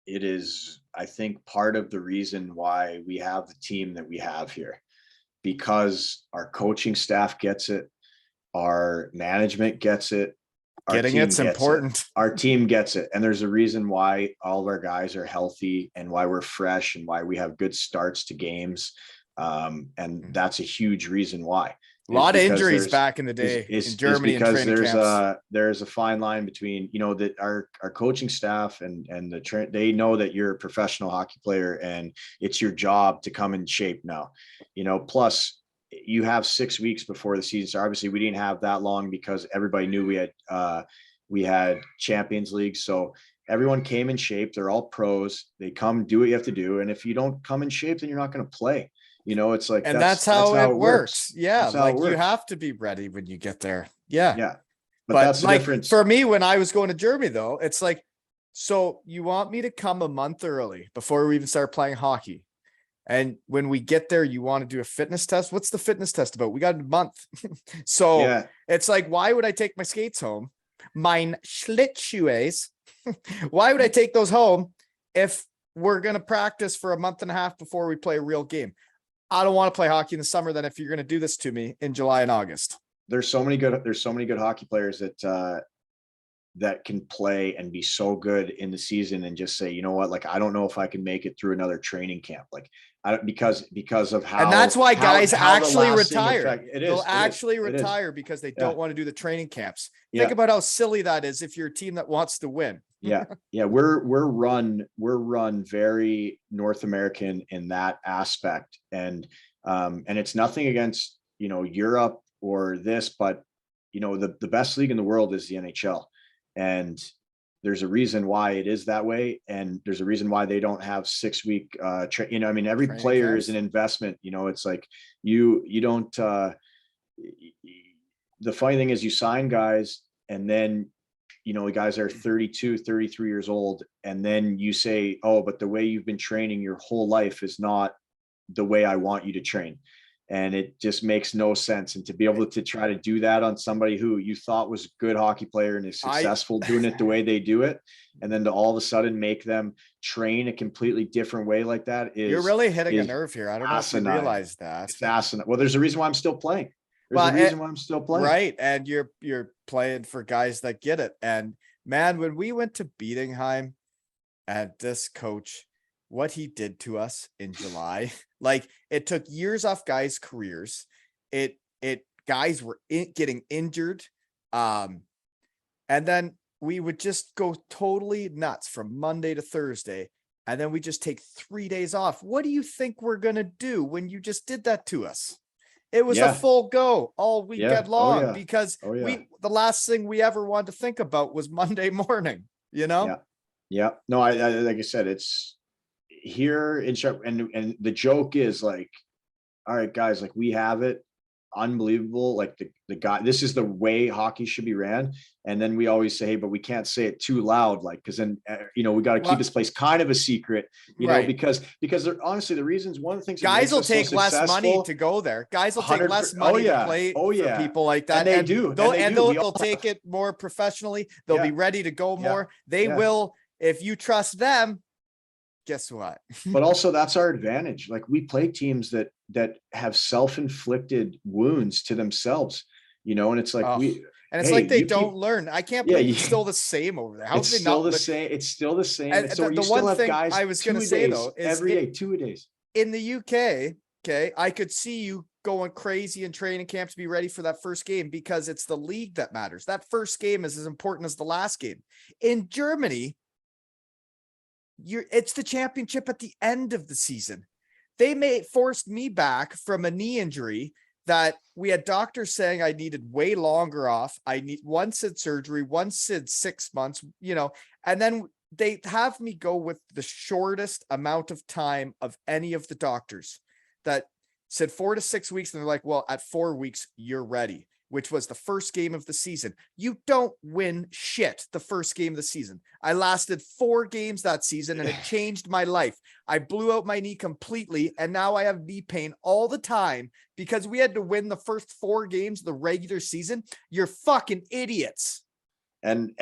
It is, I think, part of the reason why we have the team that we have here, because our coaching staff gets it, our management gets it. Getting it's important. Our team gets it. And there's a reason why all of our guys are healthy and why we're fresh and why we have good starts to games. And that's a huge reason why. A lot of injuries back in the day in Germany, because there's a fine line between, you know, that our coaching staff and they know that you're a professional hockey player and it's your job to come in shape now, you know, plus you have 6 weeks before the season. So obviously we didn't have that long because everybody knew we had we had Champions League. So everyone came in shape. They're all pros. They come do what you have to do. And if you don't come in shape, then you're not going to play. It's like, and that's how it works. Yeah. That's how it You works. have to be ready when you get there. Yeah. Yeah. But that's the difference. For me, when I was going to Germany though, it's like, so you want me to come a month early before we even start playing hockey. And when we get there, you want to do a fitness test. What's the fitness test about? We got a month. So it's like, why would I take my skates home? Mine Schlittschuhes. Why would I take those home if we're going to practice for a month and a half before we play a real game? I don't want to play hockey in the summer then if you're going to do this to me in July and August. There's so many good hockey players that can play and be so good in the season and just say, you know what, like, I don't know if I can make it through another training camp. Like, because of how, and that's why guys actually retire. They'll actually retire because they don't want to do the training camps. Think about how silly that is if you're a team that wants to win. Yeah. We're run very North American in that aspect. And it's nothing against, Europe or this, but the best league in the world is the NHL. And there's a reason why it is that way. And there's a reason why they don't have 6 week, every player is an investment. It's like you don't, the funny thing is you sign guys and then, the guys are 32, 33 years old. And then you say, oh, but the way you've been training your whole life is not the way I want you to train. And it just makes no sense. And to be able to try to do that on somebody who you thought was a good hockey player and is successful doing it the way they do it, and then to all of a sudden make them train a completely different way like that is— You're really hitting a nerve here. I don't know if you realize that. It's asinine. Well, there's a reason why I'm still playing. There's a reason why I'm still playing. Right. And you're playing for guys that get it. And man, when we went to Bietigheim and this coach, what he did to us in July, like, it took years off guys' careers. Guys were getting injured. And then we would just go totally nuts from Monday to Thursday. And then we just take 3 days off. What do you think we're going to do when you just did that to us? It was a full go all weekend long because the last thing we ever wanted to think about was Monday morning, Yeah. No, I like I said, it's here in and the joke is like, all right, guys, like, we have it. Unbelievable. Like the guy, this is the way hockey should be ran. And then we always say, hey, but we can't say it too loud. Like, cause then, we got to keep this place kind of a secret, because they're honestly, the reasons, one of the things guys will take less money to go there. Guys will take less money to play for people like that. And they'll take it more professionally. They'll be ready to go more. They will, if you trust them. Guess what? But also that's our advantage. Like, we play teams that have self-inflicted wounds to themselves, and it's like it's like they don't learn. I can't believe it's still the same over there. It's still the same. It's still the same. And so the one thing I was going to say though is every day, 2 days in the UK. Okay, I could see you going crazy in training camp to be ready for that first game because it's the league that matters. That first game is as important as the last game. In Germany, it's the championship at the end of the season. They forced me back from a knee injury that we had doctors saying I needed way longer off. One said surgery, one said 6 months, and then they have me go with the shortest amount of time of any of the doctors that said 4 to 6 weeks. And they're like, well, at 4 weeks, you're ready, which was the first game of the season. You don't win shit the first game of the season. I lasted 4 games that season and it changed my life. I blew out my knee completely and now I have knee pain all the time because we had to win the first 4 games of the regular season. You're fucking idiots. And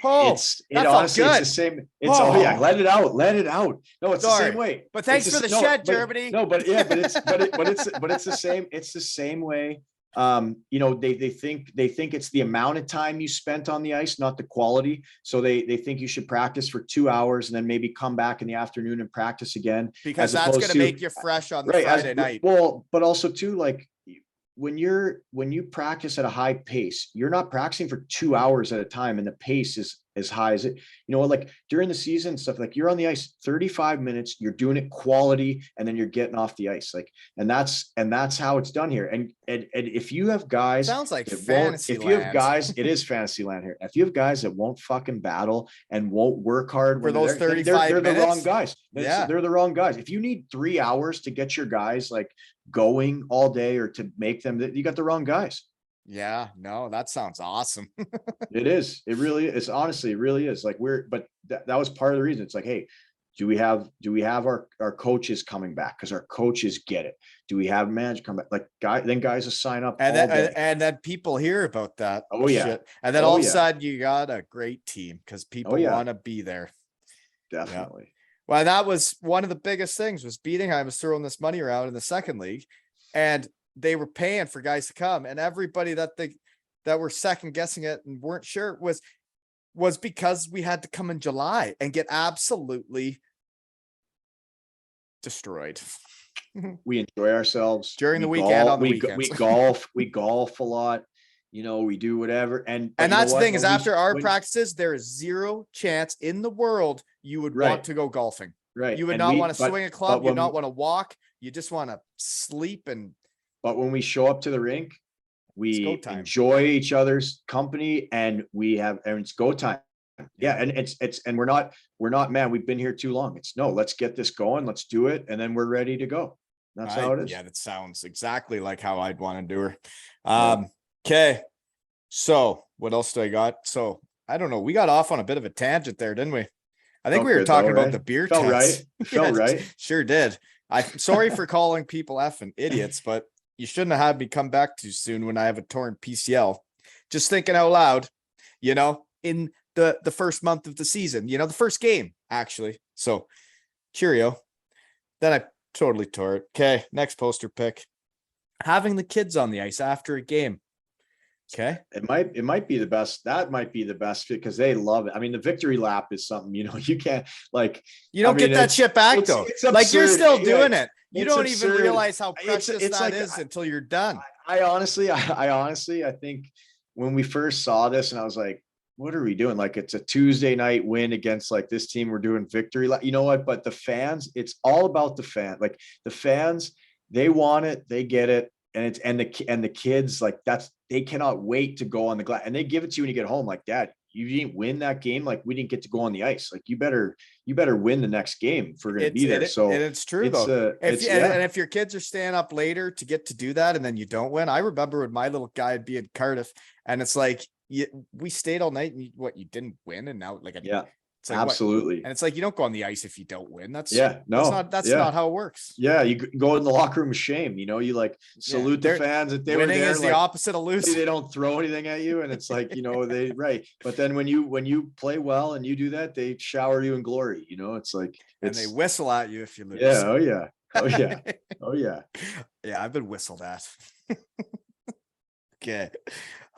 honestly, it's the same. Let it out. No, it's the same way. But thanks for the shed, Germany. It's the same. It's the same way. They think it's the amount of time you spent on the ice, not the quality. So they think you should practice for 2 hours and then maybe come back in the afternoon and practice again. Because that's going to make you fresh on the Friday night. Well, but also too, like, when you practice at a high pace, you're not practicing for 2 hours at a time. And the pace is as high as it, like during the season stuff, like you're on the ice 35 minutes, you're doing it quality, and then you're getting off the ice. Like, and that's how it's done here. And if you have guys Sounds like that won't, fantasy if you have land guys, it is fantasy land here. If you have guys that won't fucking battle and won't work hard for when they're those there, 35 they're the minutes. wrong guys. Yeah. They're the wrong guys. If you need 3 hours to get your guys like going all day or to make them, you got the wrong guys. Yeah, no, that sounds awesome. It is. It really is. Honestly, it really is. Like but that was part of the reason. It's like, hey, do we have our coaches coming back? Because our coaches get it. Do we have managers come back? Like guys will sign up And all then, day. and then people hear about that. Oh yeah. Shit. And then all of a sudden you got a great team because people want to be there. Definitely. Yeah. Well, that was one of the biggest things was beating. I was throwing this money around in the second league, and they were paying for guys to come, and everybody that were second guessing it and weren't sure was because we had to come in July and get absolutely destroyed. We enjoy ourselves during the weekend. On the weekends, we golf a lot. We do whatever. And that's the thing is after our practices, there is zero chance in the world you would want to go golfing. Right. You would not want to swing a club. You not want to walk. You just want to sleep. But when we show up to the rink, we enjoy each other's company, and it's go time. Yeah. And we're not, man, we've been here too long. Let's get this going. Let's do it. And then we're ready to go. That's how it is. Yeah. That sounds exactly like how I'd want to do her. Okay. So what else do I got? So I don't know. We got off on a bit of a tangent there, didn't we? I think we were talking about the beer tents. Right. Felt right. Sure did. I'm sorry for calling people effing idiots, but you shouldn't have had me come back too soon when I have a torn PCL. Just thinking out loud, in the first month of the season, the first game, actually. So cheerio. Then I totally tore it. Okay, next poster pick. Having the kids on the ice after a game. Okay. It might be the best. That might be the best fit because they love it. I mean, the victory lap is something, you can't you don't get that shit back though. Like you're still doing it. You don't even realize how precious that is until you're done. I honestly, I think when we first saw this and I was like, what are we doing? Like, it's a Tuesday night win against like this team. We're doing victory lap. You know what? But the fans, it's all about the fan. Like the fans, they want it, they get it. And the kids, like they cannot wait to go on the glass, and they give it to you when you get home. Like, Dad, you didn't win that game. Like, we didn't get to go on the ice. Like, you better win the next game if we're going to be there. So it's true though. If your kids are staying up later to get to do that, and then you don't win. I remember when my little guy would be in Cardiff, and it's like we stayed all night, and you didn't win, and now like it's like, absolutely. And it's like, you don't go on the ice if you don't win. That's that's not how it works. Yeah. You go in the locker room with shame, you like salute the fans that they winning were there. Is the opposite of losing. They don't throw anything at you. And it's like, right. But then when you play well and you do that, they shower you in glory, it's like, and they whistle at you if you lose. Yeah. Oh yeah. Oh yeah. Oh yeah. Yeah. I've been whistled at. Okay.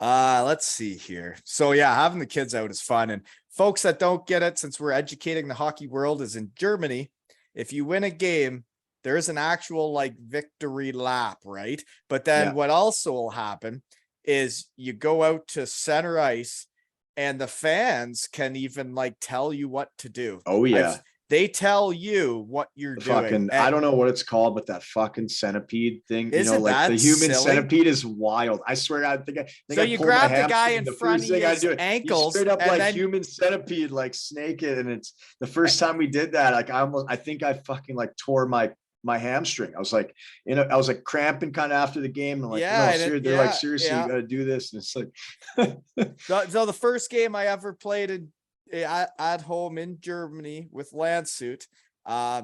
Let's see here. So yeah, having the kids out is fun. And folks that don't get it, since we're educating the hockey world, is in Germany, if you win a game, there is an actual like victory lap, right? But then what also will happen is you go out to center ice and the fans can even like tell you what to do. Oh yeah. They tell you what you're doing. I don't know what it's called, but that fucking centipede thing, the human centipede is wild. I swear, I think so you grab the guy in front of his ankles, straight up like human centipede, like snake it. And it's the first time we did that. Like I think I fucking like tore my hamstring. I was like, I was like cramping kind of after the game. And like, they're like, seriously, you got to do this. And it's like, so the first game I ever played at home in Germany with Landshut, I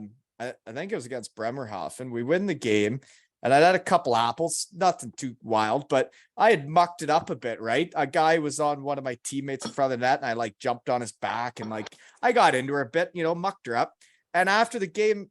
think it was against Bremerhaven. We win the game, and I had a couple apples, nothing too wild, but I had mucked it up a bit, right? A guy was on one of my teammates in front of the net, and I like jumped on his back, and like I got into her a bit, mucked her up. And after the game,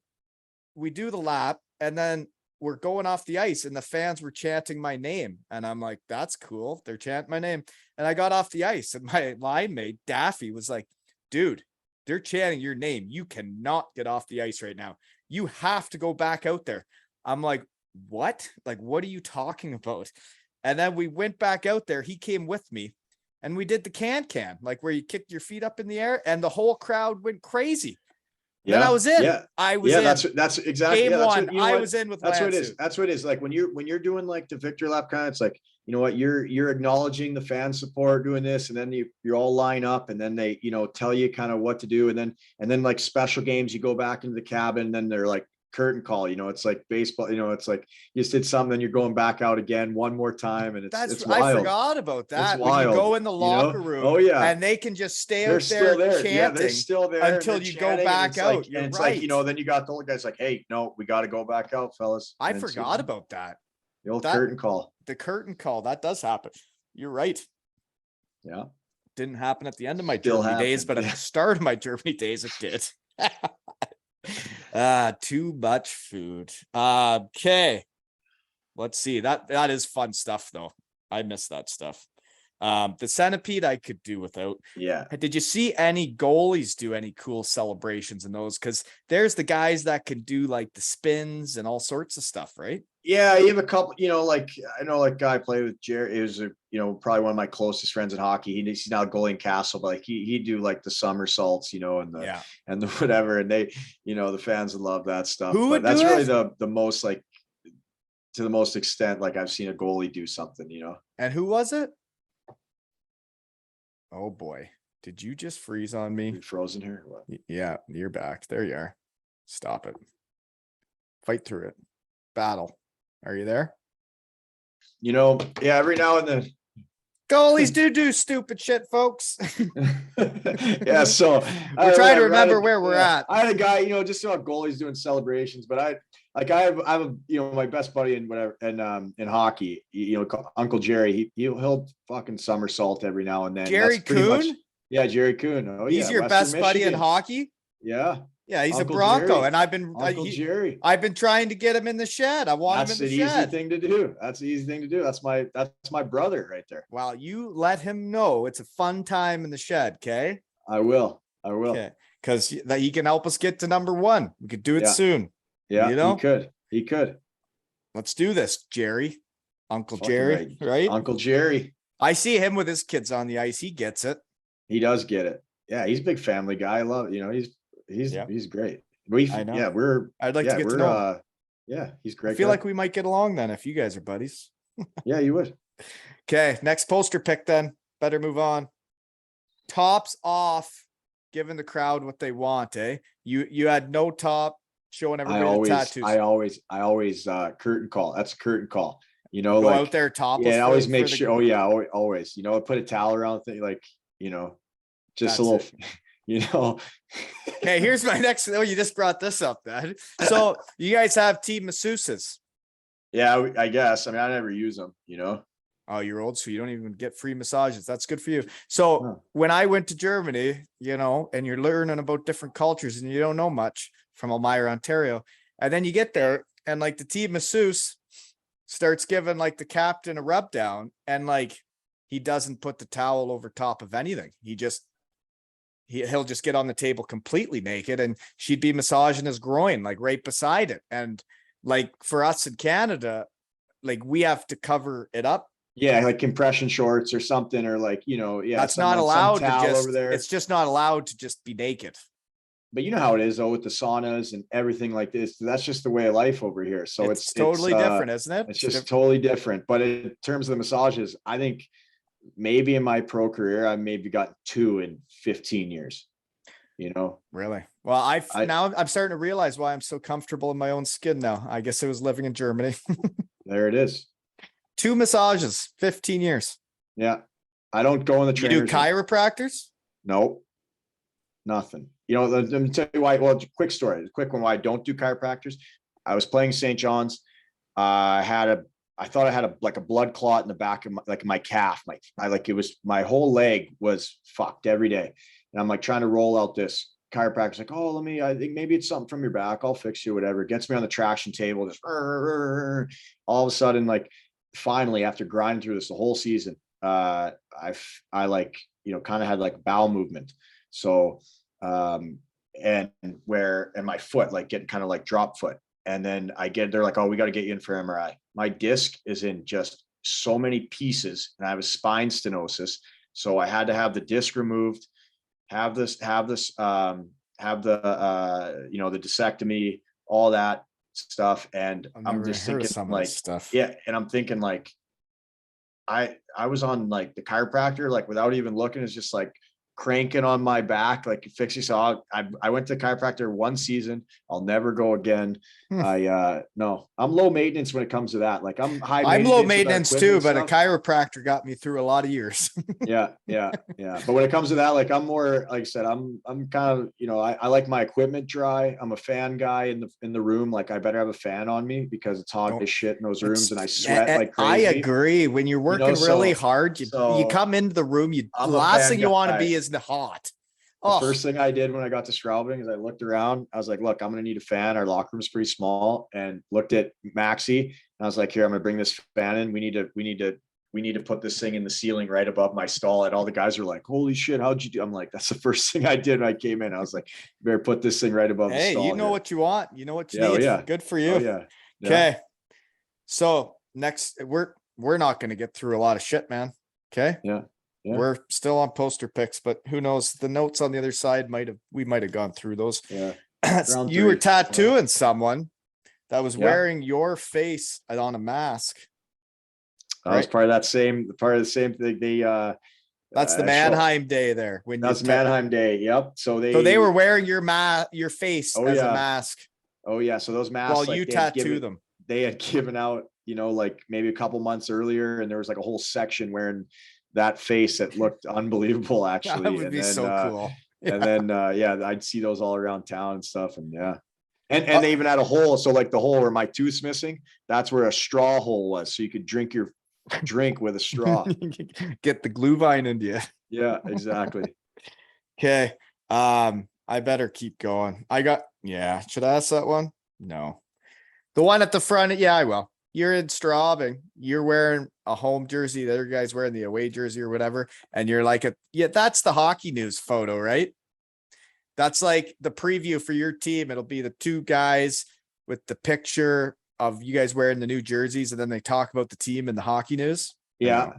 we do the lap, and then we're going off the ice, and the fans were chanting my name, and I'm like, that's cool. They're chanting my name. And I got off the ice, and my line mate Daffy was like, dude, they're chanting your name. You cannot get off the ice right now. You have to go back out there. I'm like, what? Like, what are you talking about? And then we went back out there. He came with me, and we did the can, like where you kicked your feet up in the air and the whole crowd went crazy. Yeah. Then I was in. Yeah. I was in. That's exactly. Game Yeah, that's one. what, you know I what? was in with That's what it Lansu. is. That's what it is. Like when you're doing like the victory lap kind of, it's like, you know what, you're acknowledging the fan support doing this, and then you all line up, and then they, you know, tell you kind of what to do, and then like special games, you go back into the cabin, and then they're like curtain call, you know, it's like baseball, you know, it's like you just did something, then you're going back out again one more time, and it's wild. I forgot about that. It's when wild, you go in the locker room, oh yeah, and they can just stay they're out still there there. Yeah, they're chanting still there until you go back out. Like, You're and it's right. like, you know, then you got the old guys like, hey, no, we got to go back out, fellas. I forgot about that. The old curtain call. The curtain call, that does happen. You're right. Yeah. Didn't happen at the end of my Still Germany days, but at the start of my Germany days, it did. Too much food. Okay. Let's see. That is fun stuff though. I miss that stuff. The centipede I could do without. Yeah. Did you see any goalies do any cool celebrations in those? Because there's the guys that can do like the spins and all sorts of stuff, right? Yeah, you have a couple, you know, like I know like guy I played with Jerry, he was you know, probably one of my closest friends in hockey. He's now goalie in Castle, but like he'd do like the somersaults, you know, and the whatever, and they, you know, the fans would love that stuff. Who would but that's do really it? the most, like, to the most extent, like I've seen a goalie do something, you know. And who was it? Oh boy, did you just freeze on me? You frozen here? What? Yeah, you're back. There you are. Stop it. Fight through it. Battle. Are you there? You know, yeah, every now and then. Goalies do stupid shit, folks. Yeah, so we're trying to remember where we're at. I had a guy, you know, just about goalies doing celebrations, but I have a, you know, my best buddy in whatever, and in hockey, you know, Uncle Jerry, he'll fucking somersault every now and then. Jerry Kuhn? Yeah, Jerry Kuhn. Oh, he's your Western best buddy Michigan. in hockey? Yeah. Yeah, he's Uncle a Bronco, Jerry. and I've been Jerry. I've been trying to get him in the shed. I want him in the shed. That's an easy thing to do. That's the easy thing to do. That's my brother right there. Well, you let him know it's a fun time in the shed, okay? I will. Okay, because that he can help us get to number one. We could do it soon. Yeah, you know, he could. Let's do this, Jerry. Uncle Jerry, right? Uncle Jerry. I see him with his kids on the ice. He gets it. He does get it. Yeah, he's a big family guy. I love it. You know, he's great. I know. I'd like to get to know him. Yeah, he's great. I feel like we might get along then if you guys are buddies. Yeah, you would. Okay, next poster pick then. Better move on. Tops off, giving the crowd what they want, eh? You had no top, showing everybody the tattoos. I always curtain call. That's a curtain call. You know, go like out there topless. Yeah, always make sure. Oh yeah, always. You know, put a towel around thing, like, you know, just a little. You know. Okay, here's my next. Oh, you just brought this up, then. So you guys have team masseuses. Yeah, I guess. I mean, I never use them. You know. Oh, you're old, so you don't even get free massages. That's good for you. So when I went to Germany, you know, and you're learning about different cultures and you don't know much from Elmira, Ontario, and then you get there and like the team masseuse starts giving like the captain a rub down, and like he doesn't put the towel over top of anything. He'll just get on the table completely naked, and she'd be massaging his groin like right beside it. And like for us in Canada, like we have to cover it up. Yeah, like compression shorts or something, or like, you know, yeah, that's not allowed to just over there. It's just not allowed to just be naked. But you know how it is though with the saunas and everything like this. That's just the way of life over here. So it's totally different, isn't it? It's just totally different. But in terms of the massages, I think maybe in my pro career, I maybe got 2 in 15 years. You know, really? Well, now I'm starting to realize why I'm so comfortable in my own skin now. I guess it was living in Germany. There it is. 2 massages, 15 years. Yeah. I don't go in the trainers. You do chiropractors? Nope. Nothing. You know, let me tell you why. Well, quick story, quick one why I don't do chiropractors. I was playing St. John's. I thought I had a blood clot in the back of my calf. My whole leg was fucked every day. And I'm like trying to roll out this. Chiropractor's like, oh, I think maybe it's something from your back. I'll fix you, whatever. Gets me on the traction table. Just all of a sudden, like finally, after grinding through this the whole season, I like, you know, kind of had like bowel movement. So, and my foot, like getting kind of like drop foot. And then they're like, oh, we got to get you in for MRI. My disc is in just so many pieces, and I have a spine stenosis. So I had to have the disc removed, have the the discectomy, all that stuff. And I've I'm never just heard of thinking some of like, this stuff. yeah. And I'm thinking like, I was on like the chiropractor, like without even looking, it's just like cranking on my back, like fixing. So I went to chiropractor one season. I'll never go again. Hmm. No, I'm low maintenance when it comes to that. Like I'm high I'm low maintenance with our maintenance equipment too, and but a stuff. chiropractor got me through a lot of years. Yeah. But when it comes to that, like I'm more, like I said, I'm kind of, I like my equipment dry. I'm a fan guy in the room. Like I better have a fan on me because it's hot Don't as shit in those rooms it's and I sweat like I crazy. agree. When you're working really So hard, you so come into the room, the I'm a last fan thing you want to guy. be is the hot. The Oh, first thing I did when I got to Straubing is I looked around. I was like, look, I'm going to need a fan. Our locker room's pretty small, and looked at Maxi. And I was like, here, I'm going to bring this fan in. We need to put this thing in the ceiling right above my stall. And all the guys were like, holy shit, how'd you do? I'm like, that's the first thing I did when I came in. I was like, you better put this thing right above the hey, you stall know here. what you want. You know what you Yeah. Oh need. yeah. Good for Oh you. yeah. Yeah. Okay. So next, we're not going to get through a lot of shit, man. Okay. Yeah. Yeah. We're still on poster picks, but who knows? The notes on the other side we might have gone through those. Yeah. You were 3. tattooing someone that was Yeah. wearing your face on a mask. That was Right? part of the same thing. They That's the show. Mannheim day there when That's Mannheim Day. Yep. So they were wearing your face Oh as a yeah. mask Oh yeah. So those masks, while like you tattoo them. they had given out, like maybe a couple months earlier, and there was like a whole section wearing that face that looked unbelievable That actually. would And be then so cool. yeah, I'd see those all around town and stuff. And yeah. And they even had a hole. So like the hole where my tooth's missing, that's where a straw hole was. So you could drink your drink with a straw. Get the glue vine into you. Yeah, exactly. Okay. I better keep going. Should I ask that one? No. The one at the front, yeah, I will. You're in Straubing. You're wearing a home jersey. The other guy's wearing the away jersey or whatever. And you're like, that's the hockey news photo, right? That's like the preview for your team. It'll be the two guys with the picture of you guys wearing the new jerseys, and then they talk about the team in the hockey news. Yeah.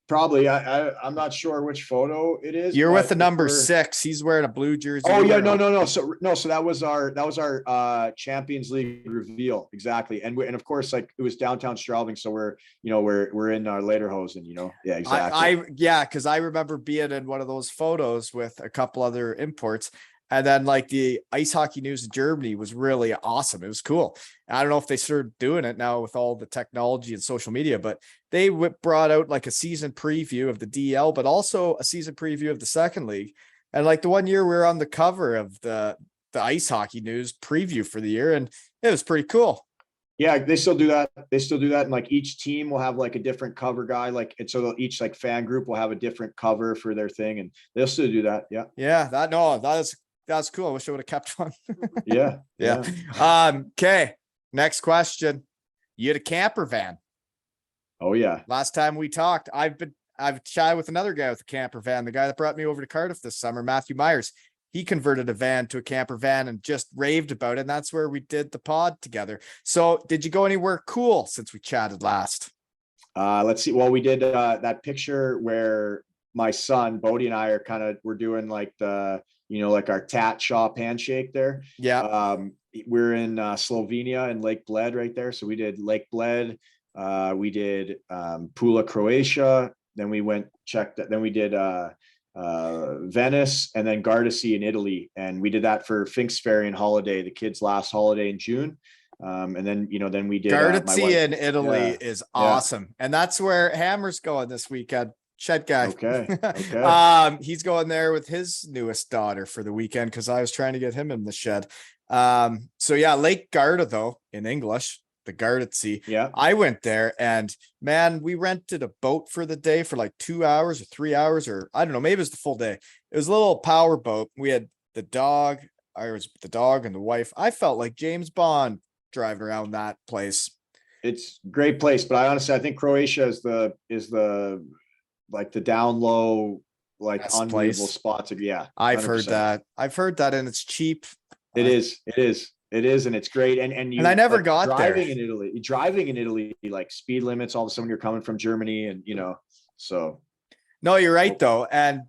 Probably. I'm not sure which photo it is. You're with the but number 6. He's wearing a blue jersey. Oh yeah, no. So that was our Champions League reveal. Exactly. And of course, like it was downtown Straubing. So we're in our Lederhosen, Yeah, exactly. Because I remember being in one of those photos with a couple other imports. And then like the ice hockey news in Germany was really awesome. It was cool. I don't know if they started doing it now with all the technology and social media, but they brought out like a season preview of the DL, but also a season preview of the second league. And like the one year we were on the cover of the ice hockey news preview for the year, and it was pretty cool. Yeah, they still do that. And like each team will have like a different cover guy, like, and so each like fan group will have a different cover for their thing, and they'll still do that. Yeah. Yeah, that's cool. I wish I would have kept one. Yeah. Okay. Next question. You had a camper van. Oh yeah. Last time we talked, I've chatted with another guy with a camper van, the guy that brought me over to Cardiff this summer, Matthew Myers. He converted a van to a camper van and just raved about it. And that's where we did the pod together. So did you go anywhere cool since we chatted last? Let's see. Well, we did that picture where my son Bodie and I we're doing like like our tat shop handshake there. Yeah. We're in Slovenia and Lake Bled right there. So we did Lake Bled. We did Pula, Croatia. Then we did Venice, and then Gardasee in Italy. And we did that for Pfingstferien holiday, the kids' last holiday in June. And then we did Gardasee in Italy is awesome. Yeah. And that's where Hammer's going this weekend. Shed guy. Okay. He's going there with his newest daughter for the weekend because I was trying to get him in the shed. So yeah, Lake Garda though in English, the Gardasee. Yeah. I went there and man, we rented a boat for the day for like 2 hours or 3 hours, or I don't know, maybe it was the full day. It was a little power boat. We had the dog. I was the dog and the wife. I felt like James Bond driving around that place. It's a great place, but I think Croatia is the like the down low, like best unbelievable place. Spot to yeah. 100%. I've heard that and it's cheap. It is, and it's great. And I never got driving there. Driving in Italy, like speed limits, all of a sudden you're coming from Germany and so. No, you're right though. And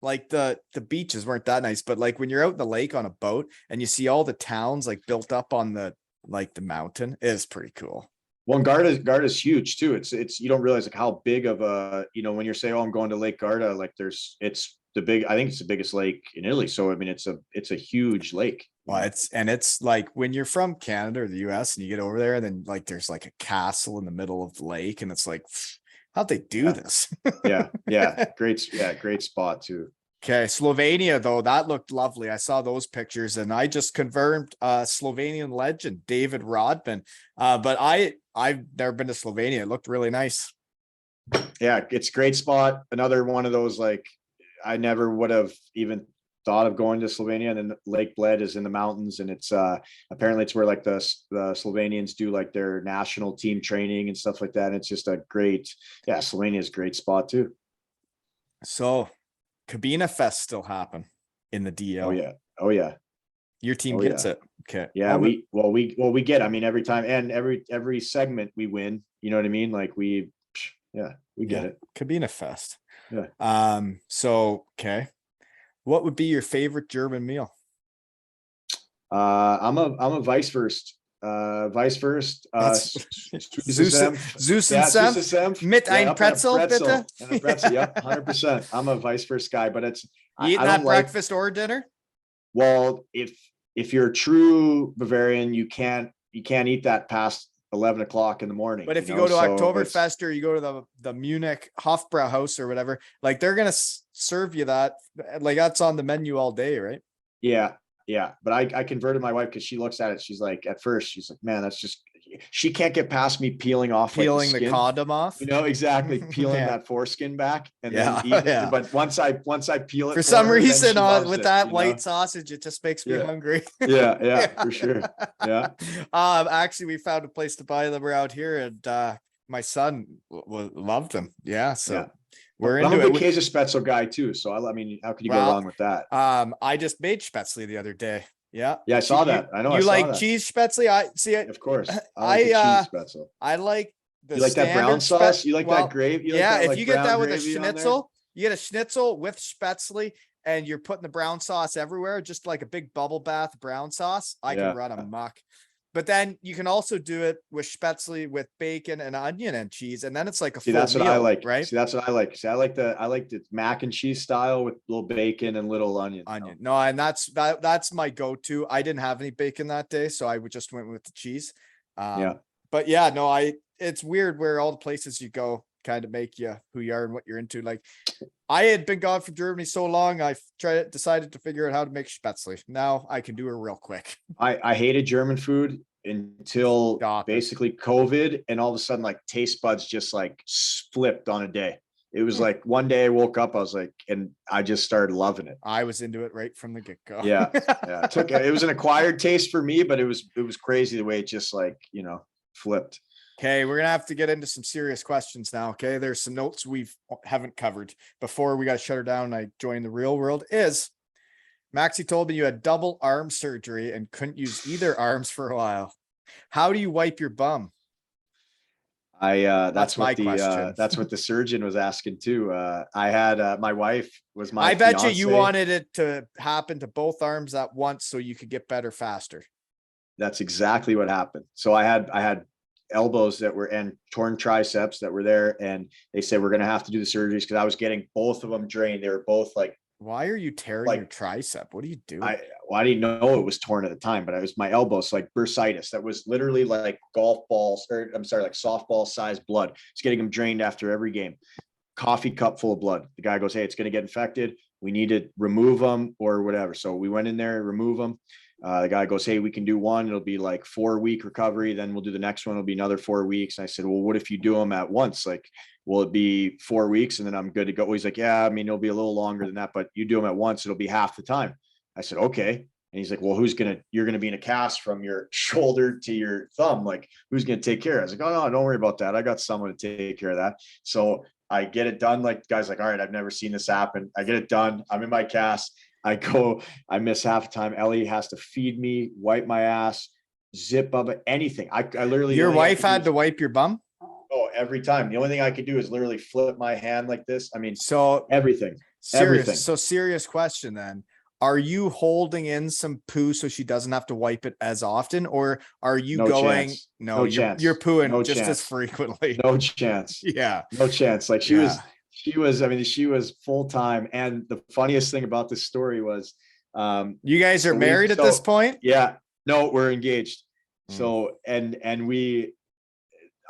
like the beaches weren't that nice, but like when you're out in the lake on a boat and you see all the towns like built up on the like the mountain, it is pretty cool. Well, and Garda's huge too. It's you don't realize like how big of a, when you're saying, oh, I'm going to Lake Garda, like it's the big, I think it's the biggest lake in Italy. So I mean it's a huge lake. Well, it's like when you're from Canada or the US and you get over there, and then like there's like a castle in the middle of the lake, and it's like, how'd they do this? Yeah. Great spot too. Okay, Slovenia though, that looked lovely. I saw those pictures, and I just confirmed Slovenian legend David Rodman. But I've never been to Slovenia. It looked really nice. Yeah, it's a great spot. Another one of those, like, I never would have even thought of going to Slovenia. And then Lake Bled is in the mountains, and it's apparently it's where like the Slovenians do like their national team training and stuff like that. And it's just a great, Slovenia is a great spot too. So Cabina Fest still happen in the DL. Oh yeah. Your team gets it. Okay. Yeah, we get, I mean, every time, and every segment we win, you know what I mean? Like we get it. Cabina Fest. Yeah. So okay. What would be your favorite German meal? I'm a Weisswurst. Weisswurst. Zeus and Senf mit ein Pretzel, bitte. And a pretzel, yep, 100%. I'm a Weisswurst guy, but it's you eating that breakfast or dinner? Well, if you're a true Bavarian, you can't eat that past 11 o'clock in the morning. But if you go to Oktoberfest or you go to the Munich Hofbrauhaus or whatever, like they're gonna serve you that, like that's on the menu all day, right? Yeah. But I converted my wife because she looks at it. She's like, at first, she's like, man, that's just, she can't get past me peeling the condom off. Exactly. Peeling that foreskin back. And then but once I peel it for some reason with that white sausage, it just makes me hungry. Yeah, for sure. Yeah. Actually, we found a place to buy them around here, and my son loved them. Yeah. So we're into it. I'm a Käsespätzle guy too. So I mean, how could you go wrong with that? I just made Spätzle the other day. Yeah, I saw that. I know you like cheese Spätzle. I see it. Of course, I like cheese Spätzle. I like the. You like that brown sauce? You like that gravy? If you get that with a schnitzel, you get a schnitzel with Spätzle, and you're putting the brown sauce everywhere, just like a big bubble bath brown sauce. I can run amok. But then you can also do it with Spätzle with bacon and onion and cheese, and then it's like a full that's meal, what I like, right? See, that's what I like. See, I like the mac and cheese style with little bacon and little onion. No, and that's my go-to. I didn't have any bacon that day, so I just went with the cheese. But it's weird where all the places you go kind of make you who you are and what you're into. Like I had been gone from Germany so long, I decided to figure out how to make Spätzle. Now I can do it real quick. I hated German food until basically COVID, and all of a sudden like taste buds just like flipped on a day. It was like one day I woke up, I was like, and I just started loving it. I was into it right from the get-go. Yeah. It was an acquired taste for me, but it was crazy the way it just like, flipped. Okay, we're gonna have to get into some serious questions now. Okay, there's some notes we haven't covered before we got to shut her down. I joined the real world. Maxie told me you had double arm surgery and couldn't use either arms for a while. How do you wipe your bum? That's what the surgeon was asking too. I had my wife was my. I bet you wanted it to happen to both arms at once so you could get better faster. That's exactly what happened. So I had elbows that were and torn triceps that were there, and they said we're gonna have to do the surgeries because I was getting both of them drained. They were both like. Why are you tearing your tricep? What are you doing? I didn't know it was torn at the time, but it was my elbows, like bursitis. That was literally like like softball sized blood. It's getting them drained after every game. Coffee cup full of blood. The guy goes, hey, it's going to get infected. We need to remove them or whatever. So we went in there, remove them. The guy goes, hey, we can do one. It'll be like 4-week recovery. Then we'll do the next one. It'll be another 4 weeks. And I said, well, what if you do them at once? Like, will it be 4 weeks and then I'm good to go? He's like, yeah, I mean, it'll be a little longer than that, but you do them at once, it'll be half the time. I said, okay. And he's like, well, you're going to be in a cast from your shoulder to your thumb. Like, who's going to take care of it? I was like, oh, no, don't worry about that. I got someone to take care of that. So I get it done. Like, the guy's like, all right, I've never seen this happen. I get it done. I'm in my cast. I miss half the time. Ellie has to feed me, wipe my ass, zip up anything. I literally. Your wife had to wipe your bum? Oh, every time. The only thing I could do is literally flip my hand like this. I mean, So everything. serious question then. Are you holding in some poo so she doesn't have to wipe it as often, or are you No going, chance. no, No you're chance. pooing No just as chance. frequently? No chance. Yeah. No chance. Like Yeah. I mean, she was full time. And the funniest thing about this story was, You guys are married at this point? yeah, no, we're engaged. Mm. So,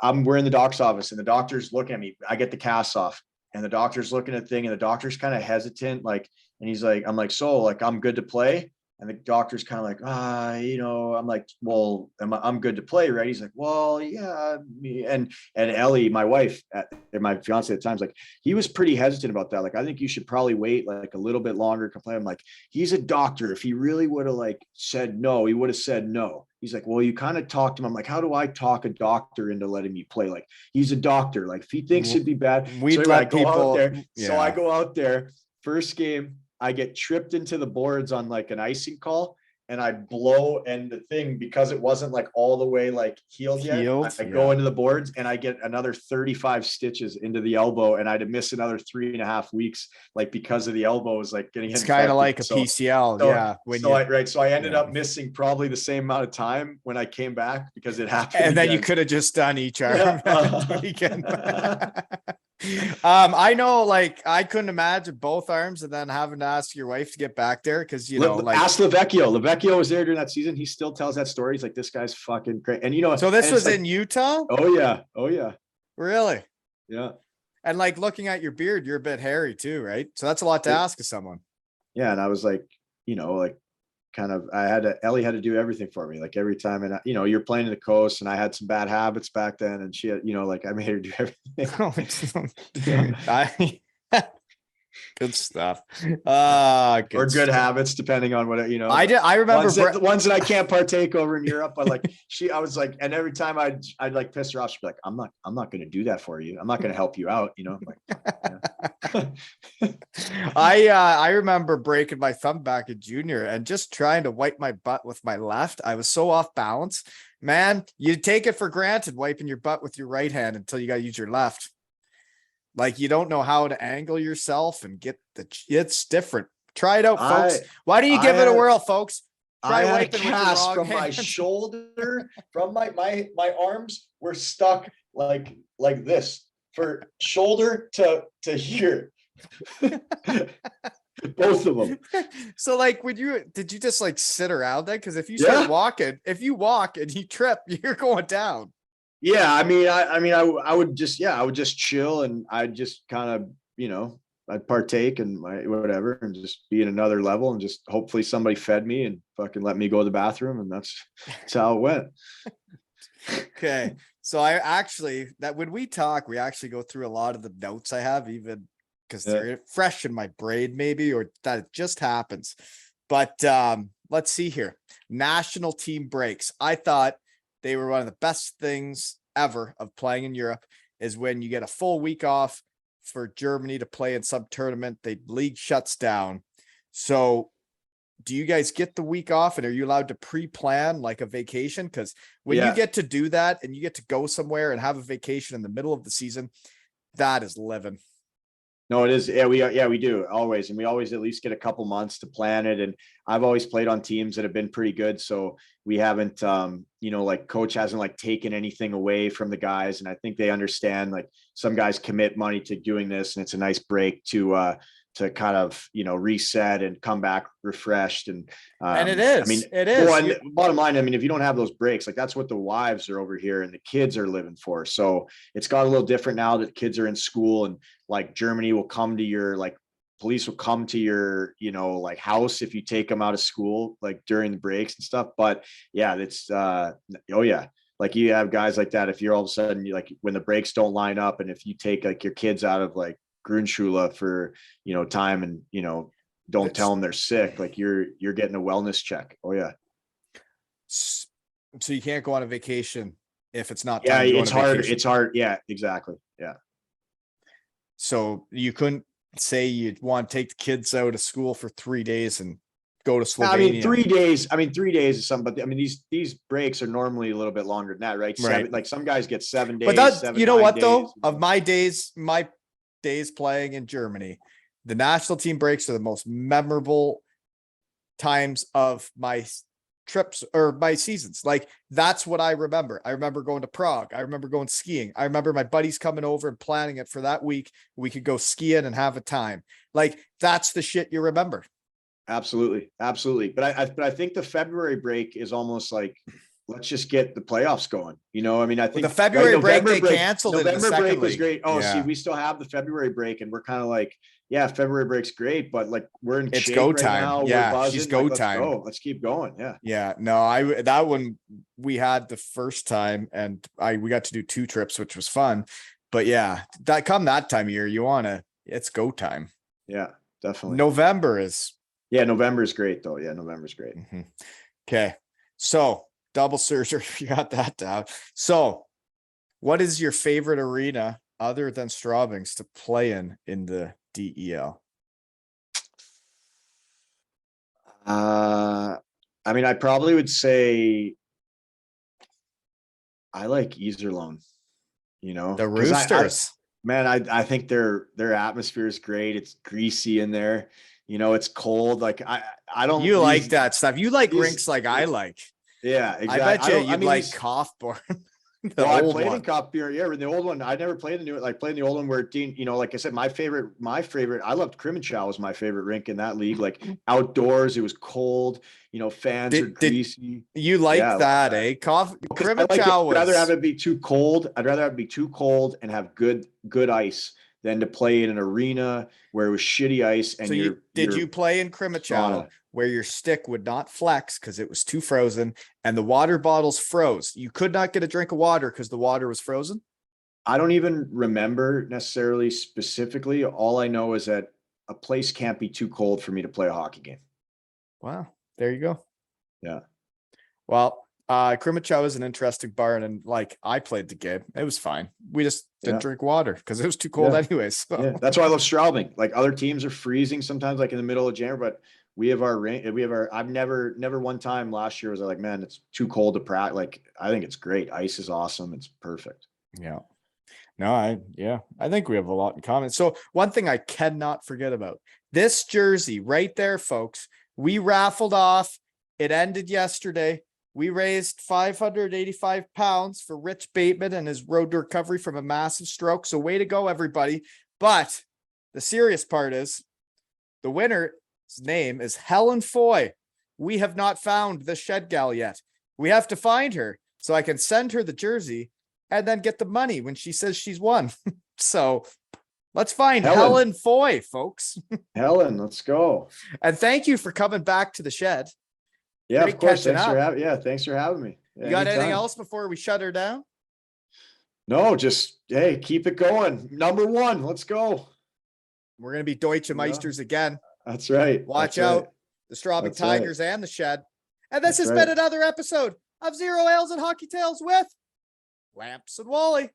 we're in the doc's office and the doctor's looking at me. I get the cast off and the doctor's looking at the thing and the doctor's kind of hesitant. Like, and he's like, I'm like, so like, I'm good to play. And the doctor's kind of like, I'm like, well, I'm good to play, right? He's like, well, yeah. And Ellie, my wife, and my fiance at the time's like, he was pretty hesitant about that. Like, I think you should probably wait like a little bit longer to play. I'm like, he's a doctor. If he really would have like said no, he would have said no. He's like, well, you kind of talked to him. I'm like, how do I talk a doctor into letting me play? Like, he's a doctor. Like, if he thinks it'd be bad, we'd let people out there. Yeah. So I go out there, first game, I get tripped into the boards on like an icing call and I blow, and the thing, because it wasn't like all the way like healed yet, I go into the boards and I get another 35 stitches into the elbow and I had to miss another 3.5 weeks, like because of the elbow was like getting, it's kind of like a PCL. So I ended up missing probably the same amount of time when I came back because it happened. And then you could have just done each arm. I know, like, I couldn't imagine both arms and then having to ask your wife to get back there because, you know, like, ask Lavecchio was there during that season. He still tells that story. He's like, this guy's fucking great. And you know, so this was like, in Utah? Oh yeah. Really? Yeah. And like, looking at your beard, you're a bit hairy too, right? So that's a lot to ask of someone. Yeah. And I was like, you know, like, kind of, Ellie had to do everything for me, like every time. And you know, you're playing in the coast and I had some bad habits back then and she had, you know, like I made her do everything. Good stuff. Or good habits, depending on what, you know, I remember the ones that I can't partake over in Europe, but like I was like, and every time I'd like piss her off, she'd be like, I'm not going to do that for you. I'm not going to help you out. You know, like, I remember breaking my thumb back in junior and just trying to wipe my butt with my left. I was so off balance, man. You take it for granted wiping your butt with your right hand until you got to use your left. Like, you don't know how to angle yourself and it's different. Try it out, folks. Why don't you give it a whirl, folks? I had a cast from my shoulder, from my arms were stuck like this, for shoulder to here. Both of them. So like, did you just like sit around then? Because if you start walking, if you walk and you trip, you're going down. Yeah, I would just chill and I'd just kind of, you know, I'd partake and whatever and just be in another level and just hopefully somebody fed me and fucking let me go to the bathroom, and that's how it went. Okay. So when we talk, we actually go through a lot of the notes I have, even because they're fresh in my brain, maybe, or that it just happens. But let's see here. National team breaks. I thought they were one of the best things ever of playing in Europe, is when you get a full week off for Germany to play in some tournament. The league shuts down. So do you guys get the week off, and are you allowed to pre-plan like a vacation? Because when you get to do that and you get to go somewhere and have a vacation in the middle of the season, that is living. No, it is. Yeah, we do always. And we always at least get a couple months to plan it. And I've always played on teams that have been pretty good. So we haven't, you know, like coach hasn't like taken anything away from the guys. And I think they understand, like, some guys commit money to doing this, and it's a nice break to kind of, you know, reset and come back refreshed. And it is, I mean, it is. Well, and bottom line, I mean, if you don't have those breaks, like, that's what the wives are over here and the kids are living for. So it's got a little different now that kids are in school, and like Germany will come to your, like, police will come to your, you know, like, house if you take them out of school, like during the breaks and stuff. But yeah, it's like, you have guys like that. If you're all of a sudden, like, when the breaks don't line up, and if you take like your kids out of like Grundschule for, you know, time, and, you know, don't tell them they're sick, like, you're getting a wellness check. Oh yeah. So you can't go on a vacation if it's not. Yeah, it's hard. It's hard. Yeah, exactly. Yeah. So you couldn't say you'd want to take the kids out of school for 3 days and go to Slovenia. I mean, 3 days. I mean, 3 days is something, but I mean, these breaks are normally a little bit longer than that, right? Right. Like some guys get 7 days. But that's, 7, you know 9 what days, though? you know? Of my days playing in Germany, the national team breaks are the most memorable times of my trips or my seasons. Like that's what I remember. I remember going to Prague. I remember going skiing. I remember my buddies coming over and planning it for that week. We could go skiing and have a time. Like that's the shit you remember. Absolutely. Absolutely. But I think the February break is almost like, let's just get the playoffs going. You know, I mean, I think the February break, they break, canceled it in the November second break was league. great. Oh, Yeah. see, we still have the February break and we're kind of like, yeah, February break's great, but like we're in It's shape go right time. now. Yeah, We're buzzing. she's go Like, let's time. go. Let's keep going. Yeah. Yeah, no, that one we had the first time and we got to do 2 trips, which was fun. But yeah, that time of year, it's go time. Yeah, definitely. November is. Yeah, November is great though. Yeah, November's great. Mm-hmm. Okay. So double surgery, you got that down. So what is your favorite arena other than Straubing's to play in the DEL? I mean, I probably would say I like Iserlohn, you know, The Roosters. Man, I think their atmosphere is great. It's greasy in there. You know, it's cold. Like I don't. You like that stuff. You like these- rinks like I like. Yeah, exactly. I bet you you'd like Kaufborn. Well, I played in Kaufborn. Yeah, the old one. I never played the new. Like playing the old one where Dean. You know, like I said, my favorite. I loved Krimenschau was my favorite rink in that league. Like outdoors, it was cold. You know, fans are greasy. You like that, eh? Krimenschau I'd rather have it be too cold. I'd rather have it be too cold and have good ice than to play in an arena where it was shitty ice. And so did you play in Krimenschau where your stick would not flex because it was too frozen and the water bottles froze? You could not get a drink of water because the water was frozen? I don't even remember necessarily specifically. All I know is that a place can't be too cold for me to play a hockey game. Wow. There you go. Yeah. Well, Krimenschau is an interesting bar, and like I played the game. It was fine. We just didn't drink water because it was too cold anyways. So. Yeah. That's why I love Straubing. Like other teams are freezing sometimes, like in the middle of January, but we have our I've never one time last year was like, man, it's too cold to practice. Like, I think it's great. Ice is awesome. It's perfect. Yeah. No, I think we have a lot in common. So one thing I cannot forget about this jersey right there, folks, we raffled off. It ended yesterday. We raised 585 pounds for Rich Bateman and his road to recovery from a massive stroke. So way to go, everybody. But the serious part is the winner's name is Helen Foy. We have not found the shed gal yet. We have to find her so I can send her the jersey and then get the money when she says she's won. So let's find Helen Foy, folks. Helen, let's go. And thank you for coming back to the shed. Yeah, of course. Thanks for having me. You got anything else before we shut her down? No, just, hey, keep it going. Number 1, let's go. We're going to be Deutsche Meisters again. That's right. Watch out. The Straubing Tigers and the shed. And this has been another episode of Zero Ales and Hockey Tales with Lamps and Wally.